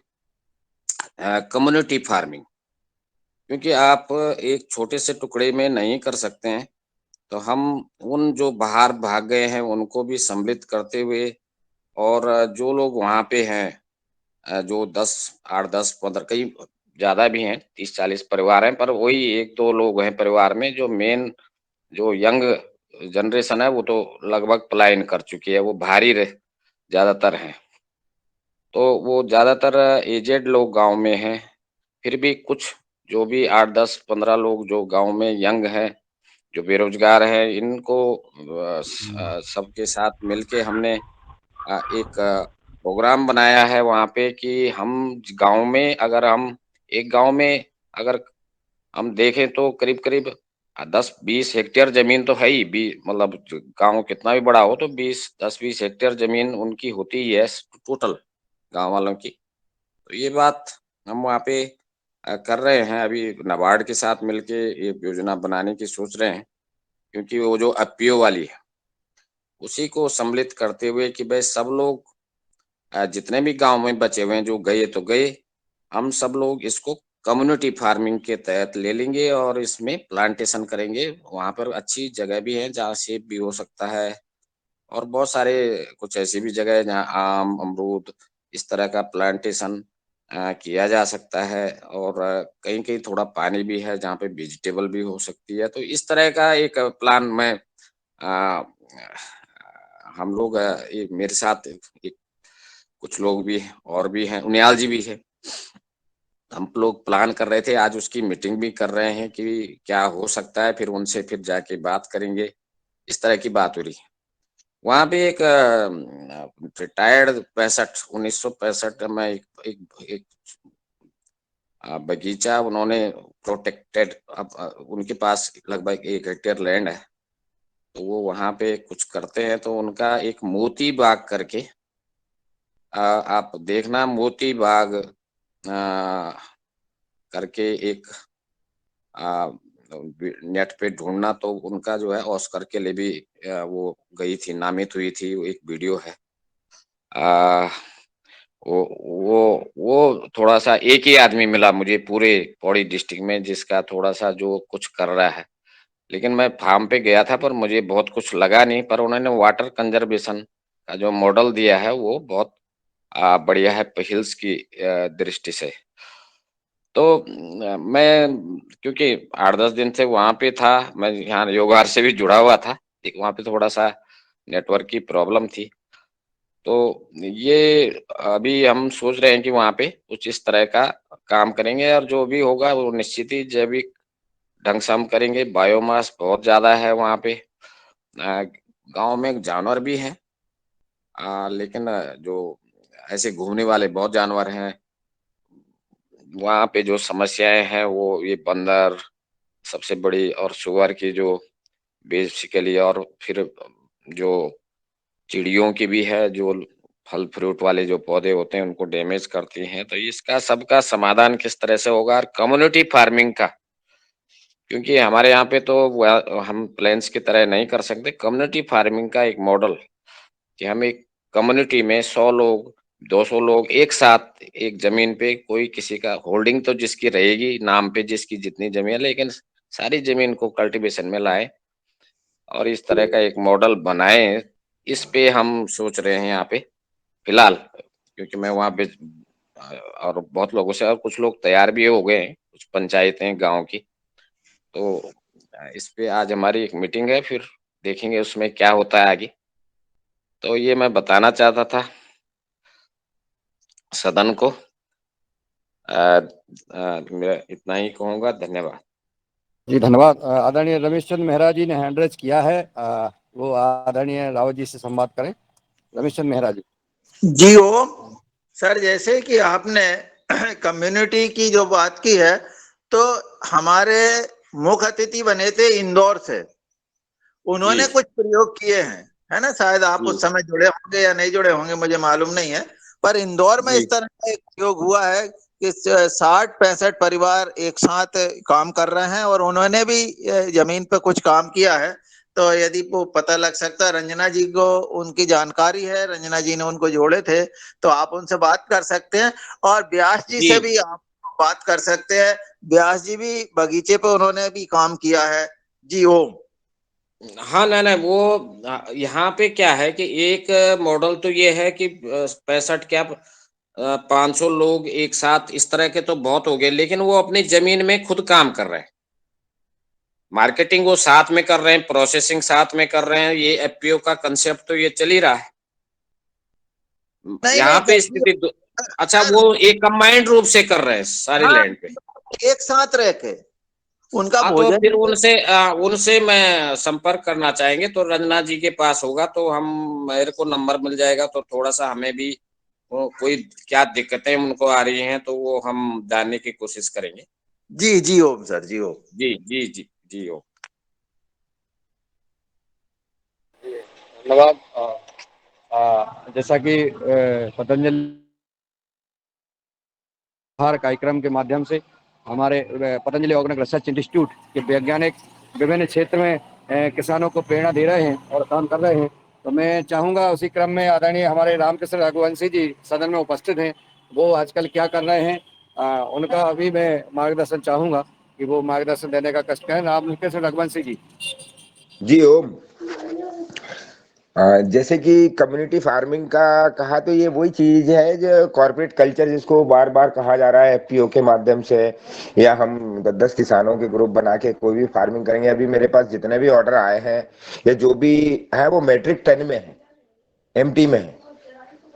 कम्युनिटी फार्मिंग, क्योंकि आप एक छोटे से टुकड़े में नहीं कर सकते हैं। तो हम उन जो बाहर भाग गए हैं उनको भी सम्मिलित करते हुए, और जो लोग वहाँ पे हैं जो 10 8-10 15 कई ज़्यादा भी हैं, 30-40 परिवार हैं, पर वही 1-2 लोग हैं परिवार में जो मेन जो यंग जनरेशन है वो तो लगभग पलायन कर चुकी है, वो बाहर ही रह ज़्यादातर हैं। तो वो ज़्यादातर एजेड लोग गाँव में हैं, फिर भी कुछ जो भी 8, 10, 15 लोग जो गाँव में यंग हैं, जो बेरोज़गार हैं, इनको सबके साथ मिलके हमने एक प्रोग्राम बनाया है वहाँ पे कि हम गाँव में अगर हम एक गाँव में अगर हम देखें तो करीब-करीब 10-20 हेक्टेयर ज़मीन तो है ही, बी मतलब ज गाँव कितना भी बड़ा हो तो 10-20 हेक्टेयर ज़मीन उनकी होती ही है टोटल गाँव वालों की। तो ये बात हम वहाँ पे कर रहे हैं अभी नाबार्ड के साथ मिलके एक योजना बनाने की सोच रहे हैं, क्योंकि वो जो एफपीओ वाली है, उसी को सम्मिलित करते हुए कि भई सब लोग जितने भी गाँव में बचे हुए हैं जो गए तो गए, हम सब लोग इसको कम्युनिटी फार्मिंग के तहत ले लेंगे और इसमें प्लांटेशन करेंगे। वहाँ पर अच्छी जगह भी है जहाँ सेब भी हो सकता है, और बहुत सारे कुछ ऐसी भी जगह है जहाँ आम, अमरूद इस तरह का प्लांटेशन किया जा सकता है, और कहीं-कहीं थोड़ा पानी भी है जहाँ पे वेजिटेबल भी हो सकती है। तो इस तरह का एक प्लान मैं अ, हम लोग ये मेरे साथ एक कुछ लोग भी और भी हैं, उनियाल जी भी हैं। हम लोग प्लान कर रहे थे, आज उसकी मीटिंग भी कर रहे हैं कि क्या हो सकता है, फिर उनसे फिर जाके बात करेंगे, इस तरह की बात हो रही है। वहाँ पे एक रिटायर्ड 1965 में एक एक बगीचा उन्होंने प्रोटेक्टेड, अब उनके पास लगभग 1 हेक्टेयर लैंड है, तो वो वहाँ पे कुछ करते हैं, तो उनका एक मोती बाग करके आप देखना मोती बाग करके एक आ, नेट पे ढूंढना तो उनका जो है ऑस्कर के लिए भी वो गई थी, नामित हुई थी, वो एक वीडियो है। आ, वो वो थोड़ा सा एक ही आदमी मिला मुझे पूरे पौड़ी डिस्ट्रिक्ट में जिसका थोड़ा सा जो कुछ कर रहा है, लेकिन मैं फार्म पे गया था पर मुझे बहुत कुछ लगा नहीं, पर उन्होंने वाटर कंजर्वेशन का जो मॉडल दिया है वो बहुत बढ़िया है हिल्स की दृष्टि से। तो मैं क्योंकि 8-10 दिन से वहाँ पे था, मैं यहाँ योगार से भी जुड़ा हुआ था, एक वहाँ पे थोड़ा-सा नेटवर्क की प्रॉब्लम थी। तो ये अभी हम सोच रहे हैं कि वहाँ पे कुछ इस तरह का काम करेंगे, और जो भी होगा वो निश्चित ही जैविक ढंग से हम करेंगे। बायोमास बहुत ज़्यादा है वहाँ पे। गाँव में जानवर भी हैं, लेकिन जो ऐसे घूमने वाले बहुत जानवर हैं। वहाँ पे जो समस्याएँ हैं वो ये बंदर सबसे बड़ी, और सुअर की जो बेसिकली, और फिर जो चिड़ियों की भी है जो फल फ्रूट वाले जो पौधे होते हैं उनको डैमेज करती हैं। तो इसका सबका समाधान किस तरह से होगा, और कम्युनिटी फार्मिंग का, क्योंकि हमारे यहाँ पे तो हम प्लेन्स की तरह नहीं कर सकते। कम्युनिटी फार्मिंग का एक मॉडल कि हम एक कम्युनिटी में 100 लोग, 200 लोग एक साथ एक जमीन पे, कोई किसी का होल्डिंग तो जिसकी रहेगी नाम पे, जिसकी जितनी जमीन है, लेकिन सारी जमीन को कल्टीवेशन में लाए और इस तरह का एक मॉडल बनाए। इस पे हम सोच रहे हैं यहाँ पे फिलहाल, क्योंकि मैं वहाँ पे और बहुत लोगों से, और कुछ लोग तैयार भी हो गए हैं, कुछ पंचायतें गांव की, तो इस पे आज हमारी एक मीटिंग है, फिर देखेंगे उसमें क्या होता है आगे। तो ये मैं बताना चाहता था सदन को। मैं इतना ही कहूँगा, धन्यवाद। जी धन्यवाद। आदरणीय रमेश चंद्र मेहरा जी ने हैंड रेज किया है, वो आदरणीय रावत जी से संवाद करें। रमेश चंद्र मेहरा जी। जी ओम सर, जैसे कि आपने कम्युनिटी की जो बात की है, तो हमारे मुख्य अतिथि बने थे इंदौर से, उन्होंने जी कुछ प्रयोग किए हैं, है ना? शायद आप जी उस समय जुड़े होंगे या नहीं जुड़े होंगे, मुझे मालूम नहीं है, पर इंदौर में जी इस तरह का एक प्रयोग हुआ है कि 60-65 परिवार एक साथ काम कर रहे हैं और उन्होंने भी जमीन पे कुछ काम किया है। तो यदि वो पता लग सकता है, रंजना जी को उनकी जानकारी है, रंजना जी ने उनको जोड़े थे, तो आप उनसे बात कर सकते हैं और व्यास जी जी से भी आप बात कर सकते हैं। व्यास जी भी बगीचे पे उन्होंने भी काम किया है। जी ओम। हाँ, नहीं वो यहाँ पे क्या है कि एक मॉडल तो ये है कि 65 क्या 500 लोग एक साथ, इस तरह के तो बहुत हो गए, लेकिन वो अपनी जमीन में खुद काम कर रहे हैं। मार्केटिंग वो साथ में कर रहे हैं, प्रोसेसिंग साथ में कर रहे हैं। ये एफपीओ का कंसेप्ट तो ये चल ही रहा है। नहीं यहाँ नहीं पे सर, स्थिति अच्छा, वो एक कंबाइंड रूप से कर रहे हैं सारी हाँ, लैंड पे। एक साथ रह के उनका हाँ, तो भोजन फिर भी। उनसे मैं संपर्क करना चाहेंगे, तो रंजना जी के पास होगा तो हम मेरे को नंबर मिल जाएगा, तो थोड़ा सा हमें भी वो कोई क्या दिक्कतें उनको आ रही हैं तो वो हम जानने की कोशिश करेंगे। जी जी ओम सर, जी ओम। जी जी जी जी ओ धन्यवाद। जैसा कि पतंजलि आहार कार्यक्रम के माध्यम से हमारे पतंजलि ऑर्गेनिक रिसर्च इंस्टीट्यूट के वैज्ञानिक विभिन्न क्षेत्र में किसानों को प्रेरणा दे रहे हैं और काम कर रहे हैं, तो मैं चाहूंगा उसी क्रम में आदरणीय हमारे रामकृष्ण रघुवंशी जी सदन में उपस्थित हैं, वो आजकल क्या कर रहे हैं, उनका अभी मैं मार्गदर्शन चाहूंगा कि वो मार्गदर्शन देने का कष्ट करें। रामकृष्ण रघुवंशी जी। जी ओम। जैसे कि कम्युनिटी फार्मिंग का कहा, तो ये वही चीज है जो कॉर्पोरेट कल्चर जिसको बार बार कहा जा रहा है एफपीओ के माध्यम से, या हम 10 किसानों के ग्रुप बना के कोई भी फार्मिंग करेंगे। अभी मेरे पास जितने भी ऑर्डर आए हैं या जो भी है वो मेट्रिक टन में है, एमटी में है।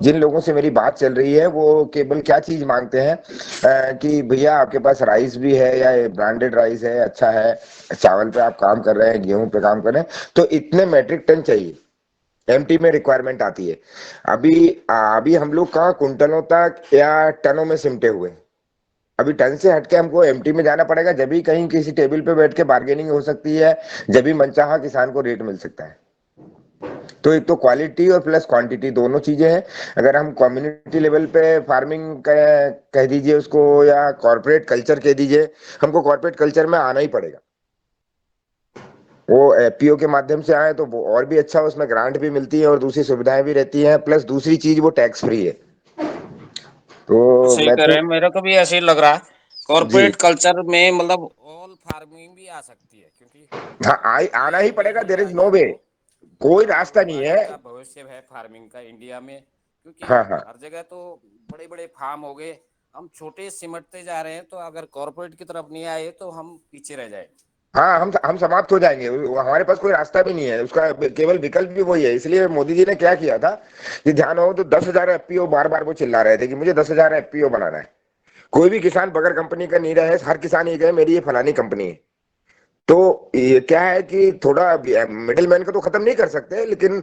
जिन लोगों से मेरी बात चल रही है वो केवल क्या चीज मांगते हैं कि भैया आपके पास राइस भी है या ब्रांडेड राइस है, अच्छा है, चावल पे आप काम कर रहे हैं, गेहूं पे काम कर रहे हैं, तो इतने मेट्रिक टन चाहिए। एमटी में रिक्वायरमेंट आती है। अभी अभी हम लोग कहाँ कुंटलों तक या टनों में सिमटे हुए हैं। अभी टन से हटके हमको एमटी में जाना पड़ेगा, जब भी कहीं किसी टेबल पे बैठ के बार्गेनिंग हो सकती है, जब भी मनचाहा किसान को रेट मिल सकता है। तो एक तो क्वालिटी और प्लस क्वांटिटी दोनों चीजें हैं। अगर हम कम्युनिटी लेवल पे फार्मिंग कह दीजिए उसको, या कॉर्पोरेट कल्चर कह दीजिए, हमको कॉर्पोरेट कल्चर में आना ही पड़ेगा। वो एफपीओ के माध्यम से आए तो वो और भी अच्छा, उसमें ग्रांट भी मिलती है और दूसरी सुविधाएं भी रहती हैं, प्लस दूसरी चीज वो टैक्स फ्री है। तो सही मैं कह तो रहे हैं, मेरे को भी ऐसे ही लग रहा है। जी कॉर्पोरेट कल्चर में मतलब ऑल फार्मिंग भी आ सकती है, क्योंकि हाँ, आना ये ही पड़ेगा, देखने देयर का इज नो ये वे, तो कोई हाँ, रास्ता नहीं आगे है। का भविष्य है फार्मिंग का इंडिया में, क्योंकि हाँ हाँ हर जगह तो बड़े बड़े फार्म हो गए, हम छोटे सिमटते जा रहे हैं, तो अगर कॉर्पोरेट की तरफ नहीं आए तो हम पीछे रह जाए। हाँ, हम समाप्त हो जाएंगे, हमारे पास कोई रास्ता भी नहीं है, उसका केवल विकल्प भी वही है। इसलिए मोदी जी ने क्या किया था कि ध्यान हो तो 10,000 एफपीओ बार बार वो चिल्ला रहे थे कि मुझे 10,000 एफपीओ बनाना है। कोई भी किसान बगैर कंपनी का नहीं रहे, हर किसान ये कहे मेरी ये फलानी कंपनी है। तो ये क्या है कि थोड़ा मिडिल मैन को तो खत्म नहीं कर सकते, लेकिन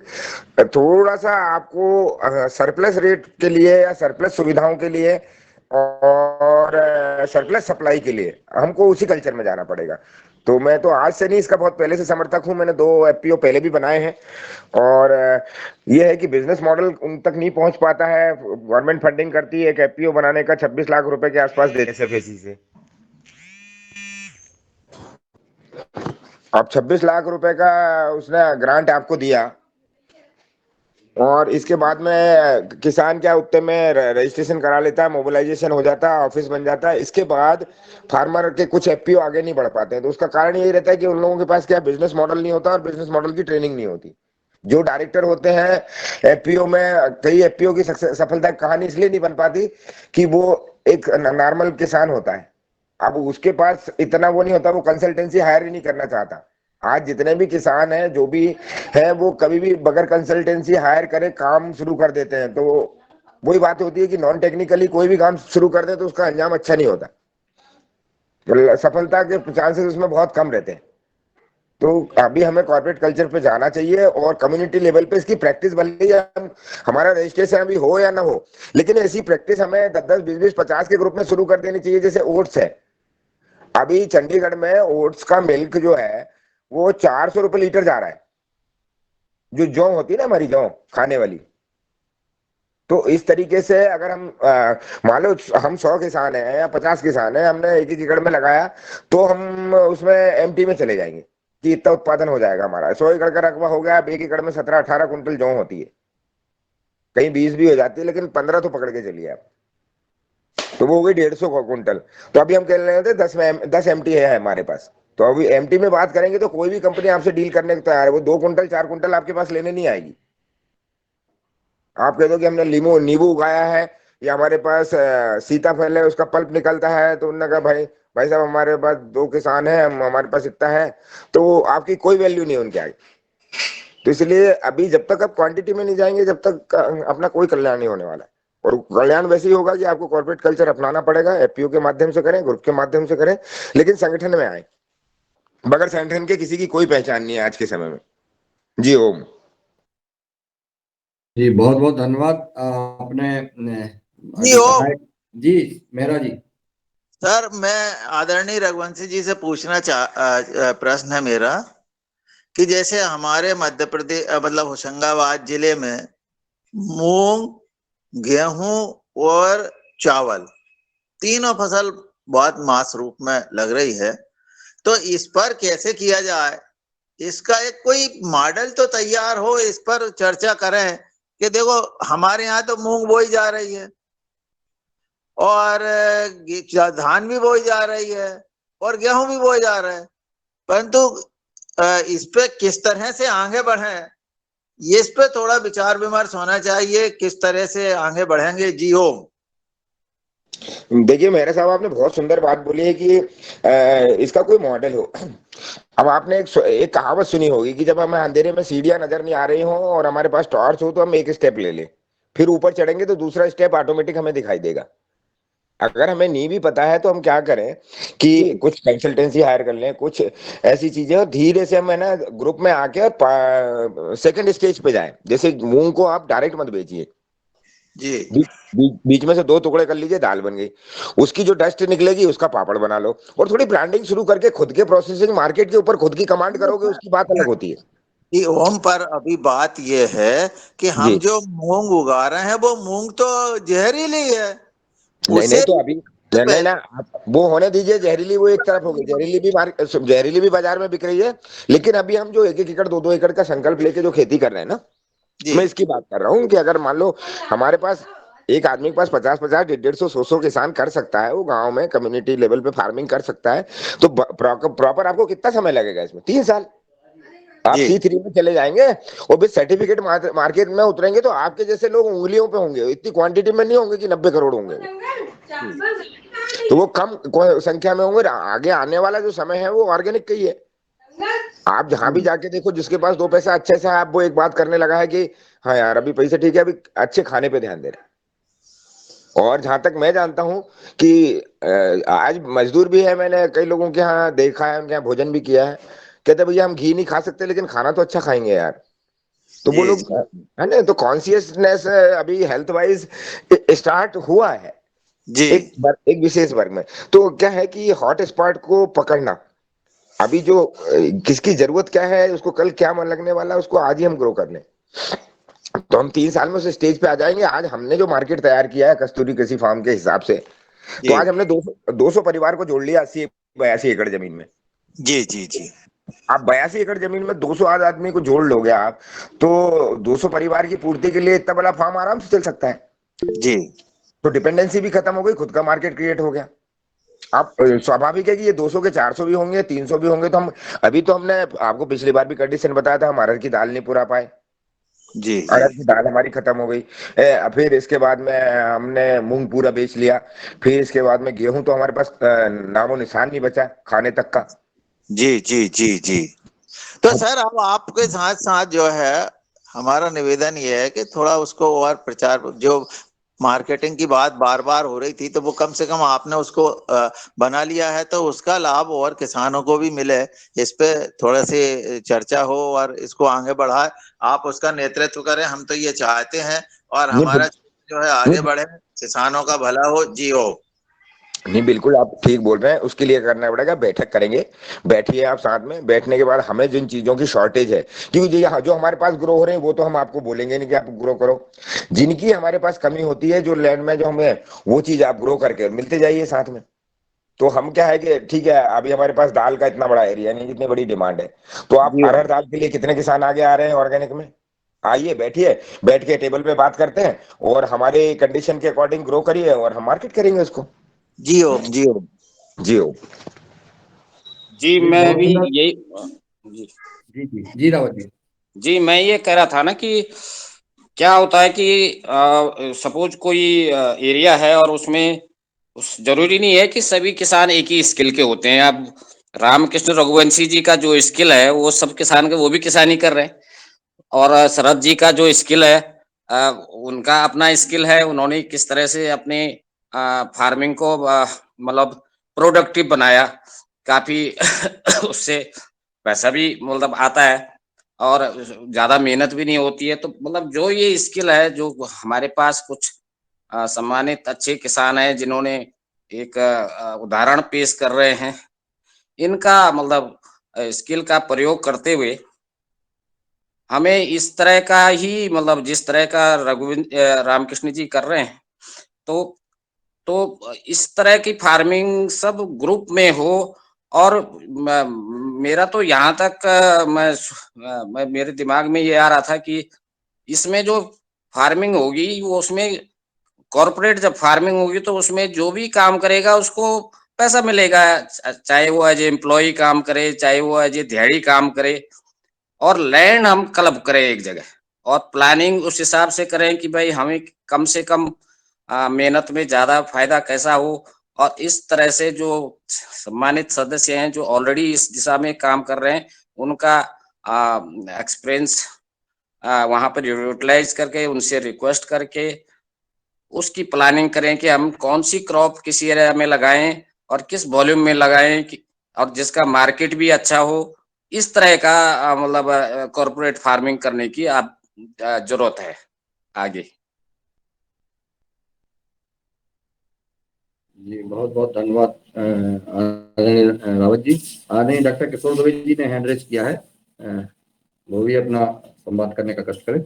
थोड़ा सा आपको सरप्लस रेट के लिए या सरप्लस सुविधाओं के लिए और सरप्लस सप्लाई के लिए हमको उसी कल्चर में जाना पड़ेगा। तो मैं तो आज से नहीं, इसका बहुत पहले से समर्थक हूं। मैंने 2 एफपीओ पहले भी बनाए हैं। और ये है कि बिजनेस मॉडल उन तक नहीं पहुंच पाता है, गवर्नमेंट फंडिंग करती है एक एफपीओ बनाने का 26 लाख रुपए के आसपास देने से, फेसी से। अब 26 लाख रुपए का उसने ग्रांट आपको दिया, और इसके बाद में किसान क्या उत्ते में रजिस्ट्रेशन करा लेता है, मोबिलाइजेशन हो जाता है, ऑफिस बन जाता है। इसके बाद फार्मर के कुछ एफपीओ आगे नहीं बढ़ पाते हैं। तो उसका कारण यही रहता है कि उन लोगों के पास क्या बिजनेस मॉडल नहीं होता और बिजनेस मॉडल की ट्रेनिंग नहीं होती। जो डायरेक्टर होते हैं एफपीओ में, कई एफपीओ की सफलता की कहानी इसलिए नहीं बन पाती कि वो एक नॉर्मल किसान होता है, अब उसके पास इतना वो नहीं होता, वो कंसल्टेंसी हायर ही नहीं करना चाहता। आज जितने भी किसान हैं, जो भी है, वो कभी भी बगैर कंसल्टेंसी हायर करे काम शुरू कर देते हैं। तो वही बात होती है कि नॉन टेक्निकली कोई भी काम शुरू कर दे तो उसका अंजाम अच्छा नहीं होता, तो सफलता के चांसेस उसमें बहुत कम रहते हैं। तो अभी हमें कॉर्पोरेट कल्चर पे जाना चाहिए और कम्युनिटी लेवल पे इसकी प्रैक्टिस, भले ही हमारा रजिस्ट्रेशन अभी हो या ना हो, लेकिन ऐसी प्रैक्टिस हमें 10-10, 20-20, 50 के ग्रुप में शुरू कर देनी चाहिए। जैसे ओट्स है, अभी चंडीगढ़ में ओट्स का मिल्क जो है वो 400 रुपए लीटर जा रहा है, जो जौ होती है ना हमारी जौ खाने वाली। तो इस तरीके से अगर हम मान लो हम 100 किसान हैं या 50 किसान हैं, हमने एक एक एकड़ में लगाया, तो हम उसमें एमटी में चले जाएंगे कि इतना उत्पादन हो जाएगा हमारा। 100 एकड़ का रकबा हो गया, अब एक एकड़ में 17-18 कुंटल जौ होती है, कहीं 20 भी हो जाती है, लेकिन 15 तो पकड़ के चलिए आप, तो वो हो गई 150 कुंटल। तो अभी हम कह रहे थे 10 एमटी है हमारे पास। तो अभी एमटी में बात करेंगे तो कोई भी कंपनी आपसे डील करने को तैयार है, वो 2 कुंटल 4 कुंटल आपके पास लेने नहीं आएगी। आप कह दो कि हमने नींबू उगाया है या हमारे पास सीताफल है, उसका पल्प निकलता है, तो उन्होंने कहा भाई साहब हमारे पास 2 किसान है, हमारे पास इतना है, तो आपकी कोई वैल्यू नहीं है उनके आगे। तो इसलिए अभी जब तक आप क्वांटिटी में नहीं जाएंगे, जब तक अपना कोई कल्याण नहीं होने वाला है। और कल्याण वैसे ही होगा कि आपको कॉर्पोरेट कल्चर अपनाना पड़ेगा, एफपीओ के माध्यम से करें, ग्रुप के माध्यम से करें, लेकिन संगठन में आए। बगैर संगठन के किसी की कोई पहचान नहीं है आज के समय में। जी ओम। जी बहुत बहुत धन्यवाद। आपने जी जो ओम। कहा है। जी मेहरा जी। सर मैं आदरणीय रघुवंशी जी से पूछना प्रश्न है मेरा कि जैसे हमारे मध्य प्रदेश मतलब होशंगाबाद जिले में मूंग, गेहूं और चावल तीनों फसल बहुत मास रूप में लग रही है, तो इस पर कैसे किया जाए, इसका एक कोई मॉडल तो तैयार हो, इस पर चर्चा करें कि देखो हमारे यहाँ तो मूंग बोई जा रही है और धान भी बोई जा रही है और गेहूं भी बोई जा रहा है, परंतु इस पे किस तरह से आगे बढ़े, ये इस पे थोड़ा विचार विमर्श होना चाहिए, किस तरह से आगे बढ़ेंगे। जी ओम। देखिए मेहरा साहब, आपने बहुत सुंदर बात बोली है कि इसका कोई मॉडल हो। अब आपने एक कहावत सुनी होगी कि जब हमें अंधेरे में सीढ़ियां नजर नहीं आ रही हो और हमारे पास टॉर्च हो, तो हम एक स्टेप ले लें, फिर ऊपर चढ़ेंगे तो दूसरा स्टेप ऑटोमेटिक हमें दिखाई देगा। अगर हमें नहीं भी पता है तो हम क्या करें कि कुछ कंसल्टेंसी हायर कर लें, कुछ ऐसी चीजें, और धीरे से हम है ना ग्रुप में आके सेकंड स्टेज पे जाएं। जैसे मूंग को आप डायरेक्ट मत बेचिए, जी बीच में से 2 टुकड़े कर लीजिए, दाल बन गई। उसकी जो डस्ट निकलेगी उसका पापड़ बना लो, और थोड़ी ब्रांडिंग शुरू करके खुद के प्रोसेसिंग मार्केट के ऊपर खुद की कमांड करोगे, उसकी बात अलग होती है। जी ओम, पर अभी बात यह है कि हम जी जो मूंग उगा रहे हैं वो मूंग तो जहरीली है, नहीं उसे नहीं, तो अभी नहीं ना, वो होने दीजिए जहरीली, वो एक तरफ होगी, जहरीली भी बाजार में बिक रही है। लेकिन अभी हम जो 1-1 एकड़ 2-2 एकड़ का संकल्प लेके जो खेती कर रहे हैं ना, मैं इसकी बात कर रहा हूँ कि अगर मान लो हमारे पास एक आदमी के पास 50-50, 150, 100 किसान कर सकता है, वो गांव में कम्युनिटी लेवल पे फार्मिंग कर सकता है, तो प्रॉपर आपको कितना समय लगेगा इसमें? 3 साल। आप C3 में चले जाएंगे और विद सर्टिफिकेट मार्केट में उतरेंगे, तो आपके जैसे लोग उंगलियों पे होंगे, इतनी क्वांटिटी में नहीं होंगे कि 90 करोड़ होंगे, तो वो कम संख्या में होंगे। आगे आने वाला जो समय है वो ऑर्गेनिक का ही है। आप जहां भी जाके देखो, जिसके पास 2 पैसा अच्छे से है, आप वो एक बात करने लगा है कि हाँ यार अभी पैसे ठीक है, अभी अच्छे खाने पे ध्यान दे रहे। और जहां तक मैं जानता हूं कि आज मजदूर भी है, मैंने कई लोगों के यहाँ देखा है, उनके यहाँ भोजन भी किया है, कहते भैया हम घी नहीं खा सकते लेकिन खाना तो अच्छा खाएंगे यार। तो वो लोग है ना, तो कॉन्शियसनेस अभी हेल्थ वाइज स्टार्ट हुआ है एक विशेष वर्ग में। तो क्या है कि हॉट स्पॉट को पकड़ना, अभी जो किसकी जरूरत क्या है, उसको कल क्या मन लगने वाला है, उसको आज ही हम ग्रो कर लें, तो हम 3 साल में उस स्टेज पे आ जाएंगे। आज हमने जो मार्केट तैयार किया है कस्तूरी कृषि फार्म के हिसाब से, तो आज हमने 200 परिवार को जोड़ लिया 80-82 एकड़ जमीन में। जी जी जी। आप 82 एकड़ जमीन में 200 आदमी को जोड़ लोगे आप, तो 200 परिवार की पूर्ति के लिए इतना बड़ा फार्म आराम से चल सकता है। जी। तो डिपेंडेंसी भी खत्म हो गई, खुद का मार्केट क्रिएट हो गया। आप स्वाभाविक है कि ये 200 के 400 भी होंगे, 300 भी होंगे, तो हम अभी तो हमने आपको पिछली बार भी कंडीशन बताया था, हम अरहर की दाल नहीं पुरा पाए, जी जी अरहर की दाल हमारी खत्म हो गई। फिर इसके बाद में हमने मूंग पूरा बेच लिया। फिर इसके बाद में गेहूं तो हमारे पास नामो निशान नहीं बचा खाने तक का। जी जी जी जी। तो सर अब आपके साथ साथ जो है हमारा निवेदन ये है कि थोड़ा उसको और प्रचार, जो मार्केटिंग की बात बार बार हो रही थी तो वो कम से कम आपने उसको बना लिया है, तो उसका लाभ और किसानों को भी मिले, इस पे थोड़ा सी चर्चा हो और इसको आगे बढ़ाए, आप उसका नेतृत्व करें, हम तो ये चाहते हैं। और नहीं हमारा जो है आगे नहीं बढ़े, किसानों का भला हो, जी हो। नहीं, बिल्कुल आप ठीक बोल रहे हैं। उसके लिए करना पड़ेगा, बैठक करेंगे। बैठिए आप साथ में, बैठने के बाद हमें जिन चीजों की शॉर्टेज है, क्योंकि जो हमारे पास ग्रो हो रहे हैं वो तो हम आपको बोलेंगे नहीं कि आप ग्रो करो। जिनकी हमारे पास कमी होती है, जो लैंड में जो हमें, वो चीज आप ग्रो करके मिलते जाइए साथ में। तो हम क्या है कि ठीक है, अभी हमारे पास दाल का इतना बड़ा एरिया नहीं, जितनी बड़ी डिमांड है, तो आप जी अरहर दाल के लिए कितने किसान आगे आ रहे हैं ऑर्गेनिक में। आइए, बैठिए, बैठ के टेबल पे बात करते हैं, और हमारे कंडीशन के अकॉर्डिंग ग्रो करिए और हम मार्केट करेंगे उसको। जी हो जी हो। जी हो। जी जी मैं बहुत भी सुंदर। यही जी जी जी जी रावत जी। जी मैं ये कह रहा था ना कि क्या होता है कि सपोज कोई एरिया है और उसमें उस जरूरी नहीं है कि सभी किसान एक ही स्किल के होते हैं। अब रामकृष्ण रघुवंशी जी का जो स्किल है वो सब किसान के वो भी किसानी कर रहे हैं। और शरद जी का जो स्किल है, उनका अपना स्किल है, उन्होंने किस तरह से अपने फार्मिंग को मतलब प्रोडक्टिव बनाया, काफी उससे पैसा भी मतलब आता है और ज्यादा मेहनत भी नहीं होती है। तो मतलब जो ये स्किल है, जो हमारे पास कुछ सम्मानित अच्छे किसान हैं जिन्होंने एक उदाहरण पेश कर रहे हैं, इनका मतलब स्किल का प्रयोग करते हुए हमें इस तरह का ही मतलब जिस तरह का रामकृष्ण जी कर रहे हैं, तो इस तरह की फार्मिंग सब ग्रुप में हो। और मेरा तो यहाँ तक मैं मेरे दिमाग में ये आ रहा था कि इसमें जो फार्मिंग होगी वो उसमें कॉर्पोरेट जब फार्मिंग होगी तो उसमें जो भी काम करेगा उसको पैसा मिलेगा, चाहे वो एज एम्प्लॉय काम करे, चाहे वो एज ए दिहाड़ी काम करे। और लैंड हम क्लब करें एक जगह, और प्लानिंग उस हिसाब से करें कि भाई हमें कम से कम मेहनत में ज्यादा फायदा कैसा हो। और इस तरह से जो सम्मानित सदस्य हैं जो ऑलरेडी इस दिशा में काम कर रहे हैं, उनका एक्सपीरियंस वहां पर यूटिलाइज करके उनसे रिक्वेस्ट करके उसकी प्लानिंग करें कि हम कौन सी क्रॉप किस एरिया में लगाएं और किस वॉल्यूम में लगाएं और जिसका मार्केट भी अच्छा हो। इस तरह का मतलब कॉर्पोरेट फार्मिंग करने की आप जरूरत है आगे। जी बहुत बहुत धन्यवाद आदरणीय रावत जी। आदरणीय डॉक्टर किशोर दुबे जी ने हैंड रेज किया है, वो भी अपना संवाद करने का कष्ट करें।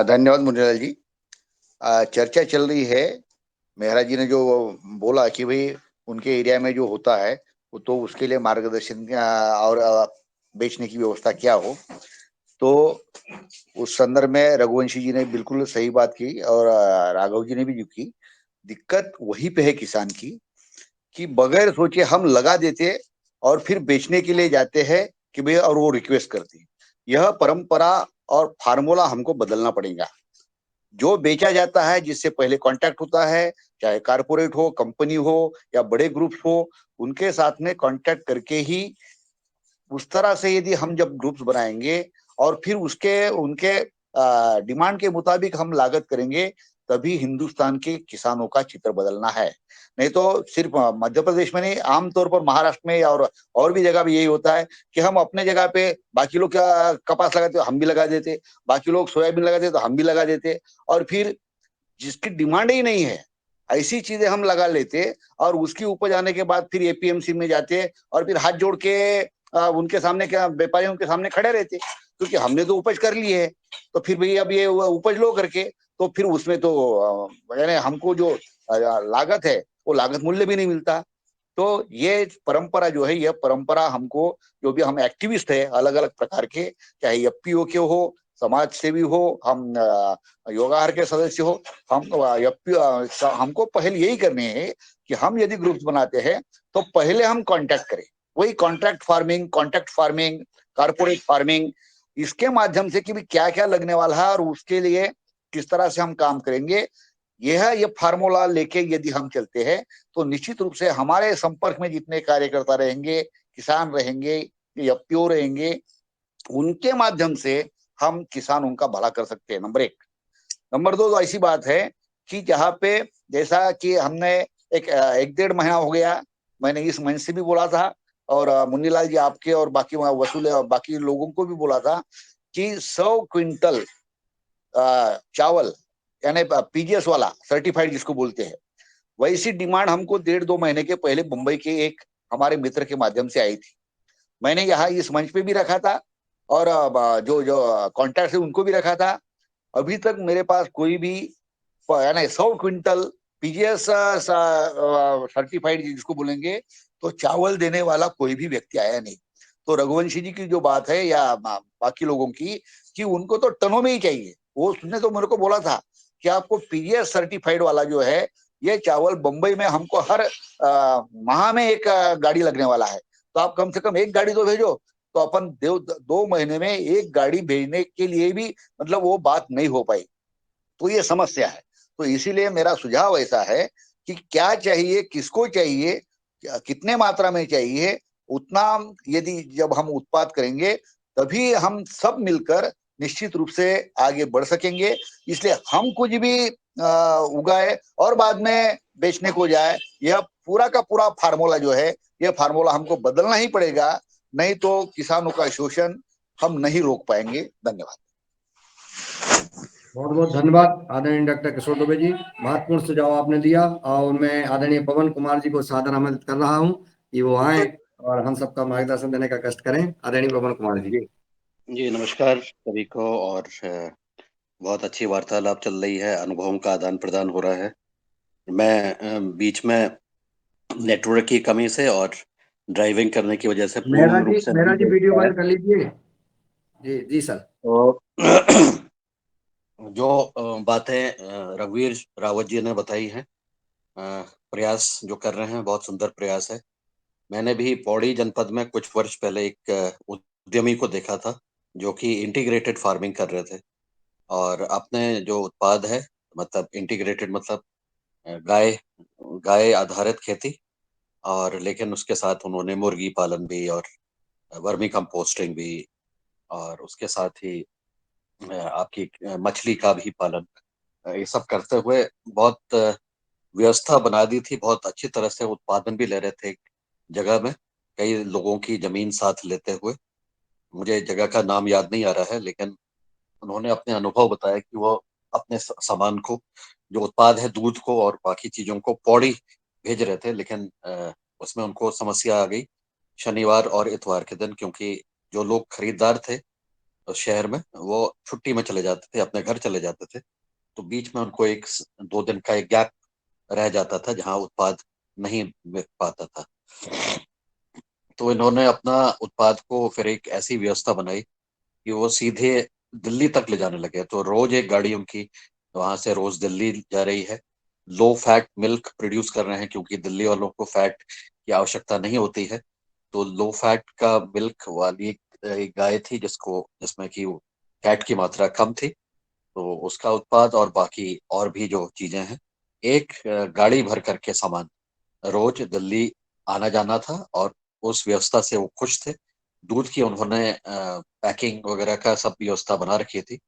धन्यवाद मुनिलाल जी। चर्चा चल रही है। मेहरा जी ने जो बोला कि भाई उनके एरिया में जो होता है वो तो उसके लिए मार्गदर्शन और बेचने की व्यवस्था क्या हो। तो उस संदर्भ में रघुवंशी जी ने बिल्कुल सही बात की और राघव जी ने भी जो की। दिक्कत वहीं पे है किसान की, कि बगैर सोचे हम लगा देते और फिर बेचने के लिए जाते हैं कि भाई, और वो रिक्वेस्ट करते हैं। यह परंपरा और फार्मूला हमको बदलना पड़ेगा। जो बेचा जाता है, जिससे पहले कांटेक्ट होता है, चाहे कारपोरेट हो, कंपनी हो या बड़े ग्रुप्स हो, उनके साथ में कांटेक्ट करके ही उस तरह से यदि हम जब ग्रुप्स बनाएंगे और फिर उसके उनके डिमांड के मुताबिक हम लागत करेंगे, तभी हिंदुस्तान के किसानों का चित्र बदलना है। नहीं तो सिर्फ मध्य प्रदेश में नहीं, आमतौर पर महाराष्ट्र में और भी जगह भी यही होता है कि हम अपने जगह पे, बाकी लोग क्या कपास लगाते हो हम भी लगा देते, बाकी लोग सोयाबीन लगाते तो हम भी लगा देते, और फिर जिसकी डिमांड ही नहीं है ऐसी चीजें हम लगा लेते, और उसकी उपज आने के बाद फिर एपीएमसी में जाते और फिर हाथ जोड़ के उनके सामने, क्या व्यापारियों के सामने खड़े रहते, क्योंकि हमने तो उपज कर ली है, तो फिर भैया अब ये उपज लो करके, तो फिर उसमें तो यानी हमको जो लागत है वो लागत मूल्य भी नहीं मिलता। तो ये परंपरा जो है, ये परंपरा हमको, जो भी हम एक्टिविस्ट है अलग अलग प्रकार के, चाहे एफपीओ के हो, समाज सेवी हो, हम योगाहार के सदस्य हो, हमको पहले यही करने हैं कि हम यदि ग्रुप्स बनाते हैं तो पहले हम कांटेक्ट करें। वही कॉन्ट्रैक्ट फार्मिंग, कारपोरेट फार्मिंग, इसके माध्यम से कि भी क्या क्या लगने वाला है और उसके लिए किस तरह से हम काम करेंगे, ये फार्मूला लेके यदि हम चलते हैं तो निश्चित रूप से हमारे संपर्क में जितने कार्यकर्ता रहेंगे, किसान रहेंगे, एफपीओ रहेंगे, उनके माध्यम से हम किसान उनका भला कर सकते हैं, नंबर 1। नंबर 2, तो ऐसी बात है कि जहाँ पे जैसा कि हमने एक 1.5 महीना हो गया, मैंने इस मंच से भी बोला था और मुन्नीलाल जी आपके और बाकी वसूल बाकी लोगों को भी बोला था कि 100 क्विंटल चावल यानी पीजीएस वाला सर्टिफाइड जिसको बोलते हैं, वैसी डिमांड हमको 1.5-2 महीने के पहले मुंबई के एक हमारे मित्र के माध्यम से आई थी। मैंने यहाँ इस मंच पे भी रखा था और जो जो कॉन्टैक्ट है उनको भी रखा था। अभी तक मेरे पास कोई भी यानी 100 क्विंटल पीजीएस सर्टिफाइड जिसको बोलेंगे तो चावल देने वाला कोई भी व्यक्ति आया नहीं। तो रघुवंशी जी की जो बात है या बाकी लोगों की कि उनको तो टनों में ही चाहिए, वो उसने तो मेरे को बोला था कि आपको पीजीएस सर्टिफाइड वाला जो है ये चावल बंबई में हमको हर माह में एक गाड़ी लगने वाला है, तो आप कम से कम एक गाड़ी तो भेजो। तो अपन 2 महीने में एक गाड़ी भेजने के लिए भी मतलब वो बात नहीं हो पाई, तो ये समस्या है। तो इसीलिए मेरा सुझाव ऐसा है कि क्या चाहिए, किसको चाहिए, कितने मात्रा में चाहिए, उतना यदि जब हम उत्पाद करेंगे तभी हम सब मिलकर निश्चित रूप से आगे बढ़ सकेंगे। इसलिए हम कुछ भी उगाए और बाद में बेचने को जाए, यह पूरा का पूरा फार्मूला जो है, यह फार्मूला हमको बदलना ही पड़ेगा, नहीं तो किसानों का शोषण हम नहीं रोक पाएंगे। धन्यवाद। बहुत बहुत धन्यवाद आदरणीय डॉक्टर किशोर दुबे जी, महत्वपूर्ण सुझाव आपने दिया और मैं आदरणीय पवन कुमार जी को सादर आमंत्रित कर रहा हूं कि वो आए और हम सबका मार्गदर्शन देने का कष्ट करें। आदरणीय पवन कुमार जी। जी नमस्कार सभी को। और बहुत अच्छी वार्तालाप चल रही है, अनुभवों का आदान प्रदान हो रहा है। मैं बीच में नेटवर्क की कमी से और ड्राइविंग करने की वजह से पूर्ण रूप से मेरा नहीं जी देख वीडियो पाया। बंद कर लीजिए। जी जी सर। तो जो बातें रघुवीर रावत जी ने बताई हैं, प्रयास जो कर रहे हैं बहुत सुंदर प्रयास है। मैंने भी पौड़ी जनपद में कुछ वर्ष पहले एक उद्यमी को देखा था जो कि इंटीग्रेटेड फार्मिंग कर रहे थे और अपने जो उत्पाद है मतलब इंटीग्रेटेड मतलब गाय गाय आधारित खेती, और लेकिन उसके साथ उन्होंने मुर्गी पालन भी और वर्मी कंपोस्टिंग भी और उसके साथ ही आपकी मछली का भी पालन, ये सब करते हुए बहुत व्यवस्था बना दी थी। बहुत अच्छी तरह से उत्पादन भी ले रहे थे एक जगह में, कई लोगों की जमीन साथ लेते हुए। मुझे जगह का नाम याद नहीं आ रहा है, लेकिन उन्होंने अपने अनुभव बताया कि वो अपने सामान को, जो उत्पाद है दूध को और बाकी चीजों को पौड़ी भेज रहे थे, लेकिन उसमें उनको समस्या आ गई शनिवार और इतवार के दिन, क्योंकि जो लोग खरीदार थे उस शहर में वो छुट्टी में चले जाते थे, अपने घर चले जाते थे, तो बीच में उनको 1-2 दिन का एक गैप रह जाता था जहां उत्पाद नहीं बिक पाता था। तो इन्होंने अपना उत्पाद को फिर एक ऐसी व्यवस्था बनाई कि वो सीधे दिल्ली तक ले जाने लगे। तो रोज एक गाड़ी उनकी वहां से रोज दिल्ली जा रही है। लो फैट मिल्क प्रोड्यूस कर रहे हैं क्योंकि दिल्ली वालों को फैट की आवश्यकता नहीं होती है। तो लो फैट का मिल्क वाली एक गाय थी जिसमें कि फैट की मात्रा कम थी, तो उसका उत्पाद और बाकी और भी जो चीजें हैं, एक गाड़ी भर करके सामान रोज दिल्ली आना जाना था और उस व्यवस्था से वो खुश थे। दूध की उन्होंने पैकिंग वगैरह का सब व्यवस्था बना रखी थी।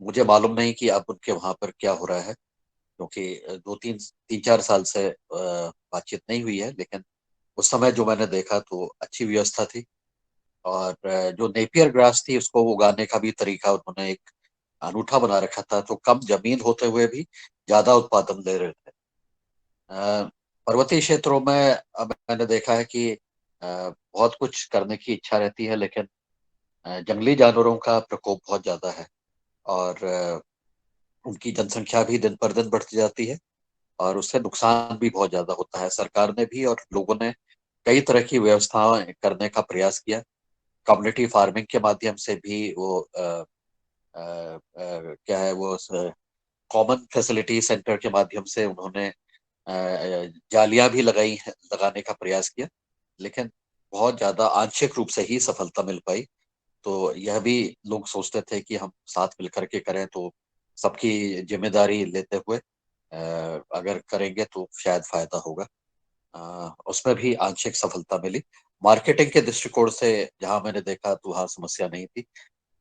मुझे मालूम नहीं कि अब उनके वहां पर क्या हो रहा है, क्योंकि 2-3-4 साल से बातचीत नहीं हुई है, लेकिन उस समय जो मैंने देखा तो अच्छी व्यवस्था थी। और जो नेपियर ग्रास थी उसको उगाने का भी तरीका उन्होंने एक अनूठा बना रखा था, तो कम जमीन होते हुए भी ज्यादा उत्पादन ले रहे थे। पर्वतीय क्षेत्रों में अब मैंने देखा है कि बहुत कुछ करने की इच्छा रहती है, लेकिन जंगली जानवरों का प्रकोप बहुत ज्यादा है और उनकी जनसंख्या भी दिन पर दिन बढ़ती जाती है और उससे नुकसान भी बहुत ज्यादा होता है। सरकार ने भी और लोगों ने कई तरह की व्यवस्थाएं करने का प्रयास किया। कम्युनिटी फार्मिंग के माध्यम से भी वो क्या है वो कॉमन फैसिलिटी सेंटर के माध्यम से उन्होंने जालियां भी लगाने का प्रयास किया, लेकिन बहुत ज्यादा आंशिक रूप से ही सफलता मिल पाई। तो यह भी लोग सोचते थे कि हम साथ मिलकर के करें तो सबकी जिम्मेदारी लेते हुए अगर करेंगे तो शायद फायदा होगा। उसमें भी आंशिक सफलता मिली। मार्केटिंग के दृष्टिकोण से जहां मैंने देखा तो वहां समस्या नहीं थी।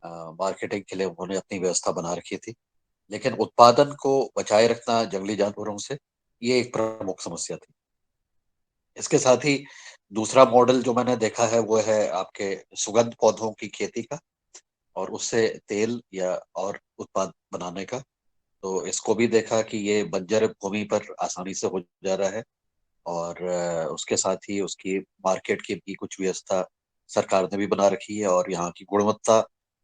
मार्केटिंग के लिए उन्होंने अपनी व्यवस्था बना रखी थी, लेकिन उत्पादन को बचाए रखना जंगली जानवरों से ये एक प्रमुख समस्या थी। इसके साथ ही दूसरा मॉडल जो मैंने देखा है वो है आपके सुगंध पौधों की खेती का और उससे तेल या और उत्पाद बनाने का। तो इसको भी देखा कि ये बंजर भूमि पर आसानी से हो जा रहा है और उसके साथ ही उसकी मार्केट की भी कुछ व्यवस्था सरकार ने भी बना रखी है और यहाँ की गुणवत्ता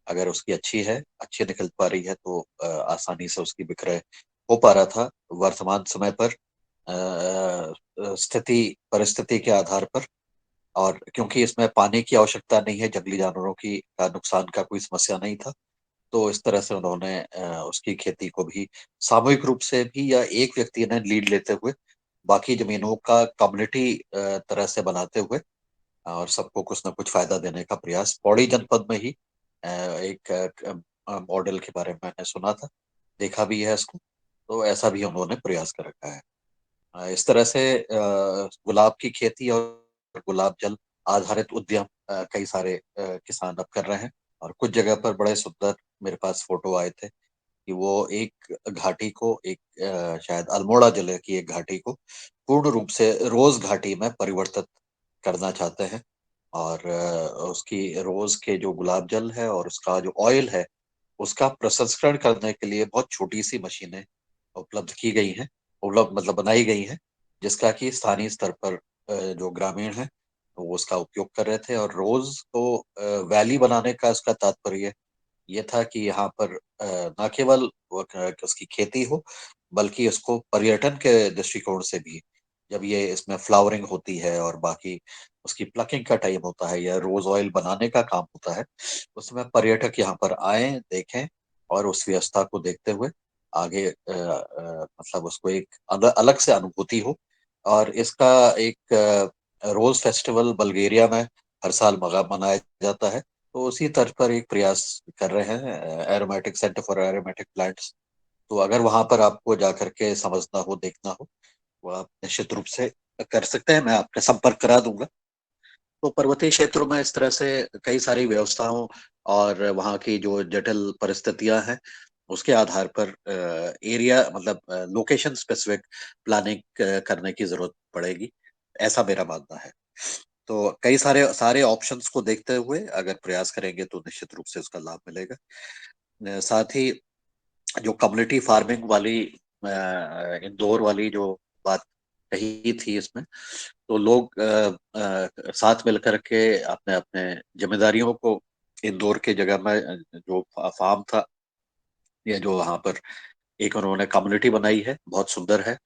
अगर उसकी अच्छी है, अच्छी निकल पा रही है तो आसानी से उसकी विक्रय हो पा रहा था। वर्तमान समय पर स्थिति परिस्थिति के आधार पर और क्योंकि इसमें पानी की आवश्यकता नहीं है, जंगली जानवरों की का नुकसान का कोई समस्या नहीं था, तो इस तरह से उन्होंने उसकी खेती को भी सामूहिक रूप से भी या एक व्यक्ति ने लीड लेते हुए बाकी जमीनों का कम्युनिटी तरह से बनाते हुए और सबको कुछ ना कुछ फायदा देने का प्रयास पौड़ी जनपद में ही एक मॉडल के बारे में मैंने सुना था, देखा भी है इसको, तो ऐसा भी उन्होंने प्रयास कर रखा है। इस तरह से गुलाब की खेती और गुलाब जल आधारित उद्यम कई सारे किसान अब कर रहे हैं और कुछ जगह पर बड़े सुंदर मेरे पास फोटो आए थे कि वो एक घाटी को एक शायद अल्मोड़ा जिले की एक घाटी को पूर्ण रूप से रोज घाटी में परिवर्तित करना चाहते हैं और उसकी रोज के जो गुलाब जल है और उसका जो ऑयल है उसका प्रसंस्करण करने के लिए बहुत छोटी सी मशीनें उपलब्ध की गई हैं, उपलब्ध मतलब बनाई गई हैं, जिसका कि स्थानीय स्तर पर जो ग्रामीण है वो उसका उपयोग कर रहे थे और रोज को वैली बनाने का इसका तात्पर्य ये था कि यहाँ पर न केवल उसकी खेती हो बल्कि उसको पर्यटन के दृष्टिकोण से भी जब ये इसमें फ्लावरिंग होती है और बाकी उसकी प्लकिंग का टाइम होता है या रोज ऑयल बनाने का काम होता है, उसमें पर्यटक यहाँ पर आए देखें और उस व्यवस्था को देखते हुए आगे मतलब उसको एक अलग से अनुभूति हो। और इसका एक रोज फेस्टिवल बल्गेरिया में हर साल मनाया जाता है, तो उसी तर्ज पर एक प्रयास कर रहे हैं aromatic centre for aromatic plants. तो अगर वहां पर आपको जाकर के समझना हो देखना हो वो आप निश्चित रूप से कर सकते हैं, मैं आपका संपर्क करा दूंगा। तो पर्वतीय क्षेत्रों में इस तरह से कई सारी व्यवस्थाओं और वहाँ की जो जटिल परिस्थितियां हैं उसके आधार पर एरिया मतलब लोकेशन स्पेसिफिक प्लानिंग करने की जरूरत पड़ेगी, ऐसा मेरा मानना है। तो कई सारे सारे ऑप्शंस को देखते हुए अगर प्रयास करेंगे तो निश्चित रूप से उसका लाभ मिलेगा। साथ ही जो कम्युनिटी फार्मिंग वाली इंदौर वाली जो बात कही थी इसमें, तो लोग साथ मिलकर के अपने अपने जिम्मेदारियों को इंदौर के जगह में जो फार्म था या जो वहां पर एक उन्होंने कम्युनिटी बनाई है बहुत सुंदर है।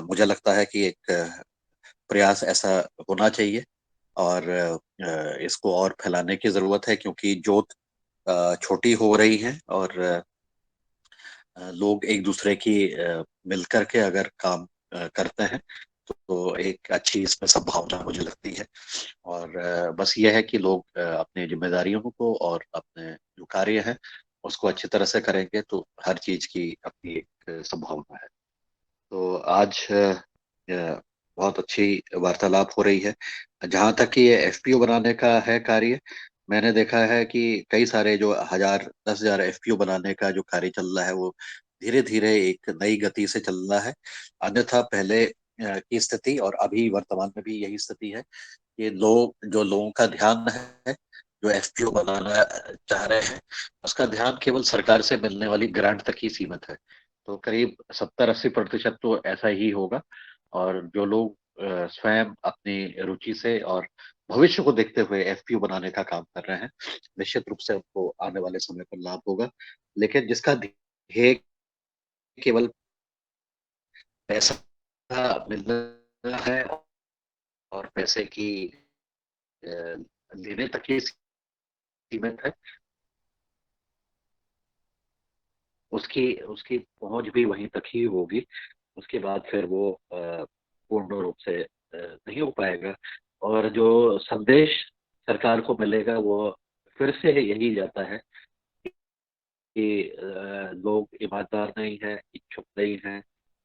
मुझे लगता है कि एक प्रयास ऐसा होना चाहिए और इसको और फैलाने की जरूरत है क्योंकि जोत छोटी हो रही है और लोग एक दूसरे की मिलकर के अगर काम करते हैं तो एक अच्छी इसमें संभावना मुझे लगती है। और बस यह है कि लोग अपनी जिम्मेदारियों को और अपने जो कार्य है उसको अच्छी तरह से करेंगे तो हर चीज की अपनी एक संभावना है। तो आज बहुत अच्छी वार्तालाप हो रही है। जहां तक कि ये एफपीओ बनाने का है कार्य, मैंने देखा है कि कई सारे जो 1000 एफपीओ बनाने का जो कार्य चल रहा है वो धीरे धीरे एक नई गति से चल रहा है। अन्यथा पहले की स्थिति और अभी वर्तमान में भी यही स्थिति है कि लोगों का ध्यान है जो एफपीओ बनाना चाह रहे हैं उसका ध्यान केवल सरकार से मिलने वाली ग्रांट तक ही सीमित है। तो करीब 70-80% तो ऐसा ही होगा और जो लोग स्वयं अपनी रुचि से और भविष्य को देखते हुए एफपीओ बनाने का काम कर रहे हैं निश्चित रूप से उनको आने वाले समय पर लाभ होगा। लेकिन जिसका ध्येय केवल पैसा मिलना है और पैसे की लेने तक ही सीमित है, उसकी उसकी पहुंच भी वहीं तक ही होगी। उसके बाद फिर वो पूर्ण रूप से नहीं हो पाएगा और जो संदेश सरकार को मिलेगा वो फिर से यही जाता है कि लोग ईमानदार नहीं है, इच्छुक नहीं है,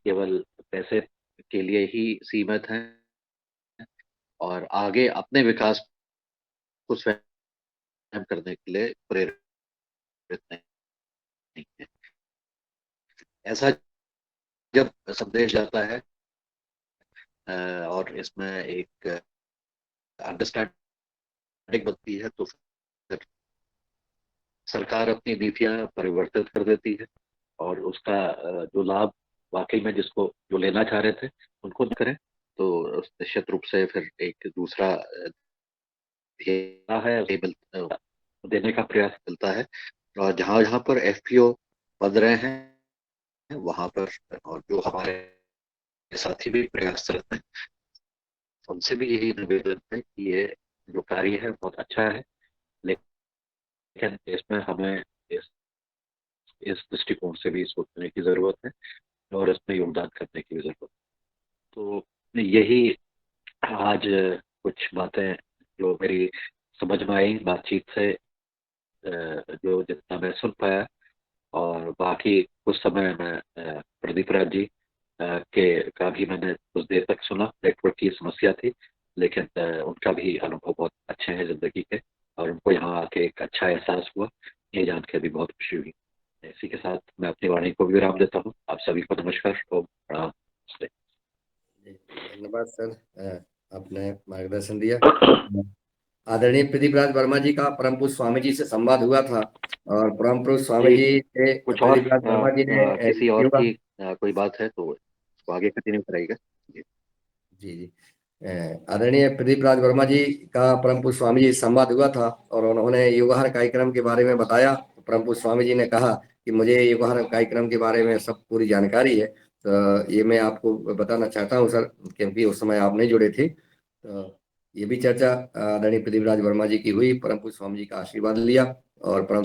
केवल पैसे के लिए ही सीमित हैं और आगे अपने विकास को स्वयं करने के लिए प्रेरित नहीं है। ऐसा जब संदेश जाता है और इसमें एक अंडरस्टैंडिंग बनती है तो फिर सरकार अपनी नीतियां परिवर्तित कर देती है और उसका जो लाभ वाकई में जिसको जो लेना चाह रहे थे उनको न करें तो निश्चित रूप से फिर एक दूसरा है देने का प्रयास चलता है। और जहां जहां पर एफपीओ बन रहे हैं वहां पर और जो हमारे साथी भी प्रयासरत हैं उनसे भी यही निवेदन है कि ये जो कार्य है बहुत अच्छा है, लेकिन इसमें हमें इस दृष्टिकोण से भी सोचने की जरूरत है और इसमें योगदान करने की भी जरूरत है। तो यही आज कुछ बातें जो मेरी समझ में आई बातचीत से, जो जितना मैं सुन पाया, और बाकी कुछ समय मैं प्रदीप राज जी के का भी मैंने कुछ देर तक सुना। नेटवर्क की समस्या थी, लेकिन उनका भी अनुभव बहुत अच्छे हैं जिंदगी के और उनको यहाँ आके एक अच्छा एहसास हुआ, ये जान के भी बहुत खुशी हुई। इसी के साथ मैं अपनी वाणी को भी विराम देता हूँ। आप सभी को नमस्कार और प्रणाम। धन्यवाद सर, आपने मार्गदर्शन दिया। आदरणीय प्रदीप राज वर्मा जी का परम पूज्य स्वामी जी से संवाद हुआ था और परम पूज्य स्वामी जी से कुछ और प्रदीप राज वर्मा जी ने किसी और की कोई बात है तो उसको आगे कंटिन्यू कराइएगा। जी आदरणीय प्रदीप राज वर्मा जी का परम पूज्य स्वामी जी से संवाद हुआ था और उन्होंने युगहर कार्यक्रम के बारे में बताया। परम पूज्य स्वामी जी ने कहा कि मुझे युगहर कार्यक्रम के बारे में सब पूरी जानकारी है, तो ये मैं आपको बताना चाहता हूँ सर, क्योंकि उस समय आप नहीं जुड़े थे। तो ये भी चर्चा आदरणीय प्रदीप राज वर्मा जी की हुई, परम पूज्य स्वामी जी का आशीर्वाद लिया और परम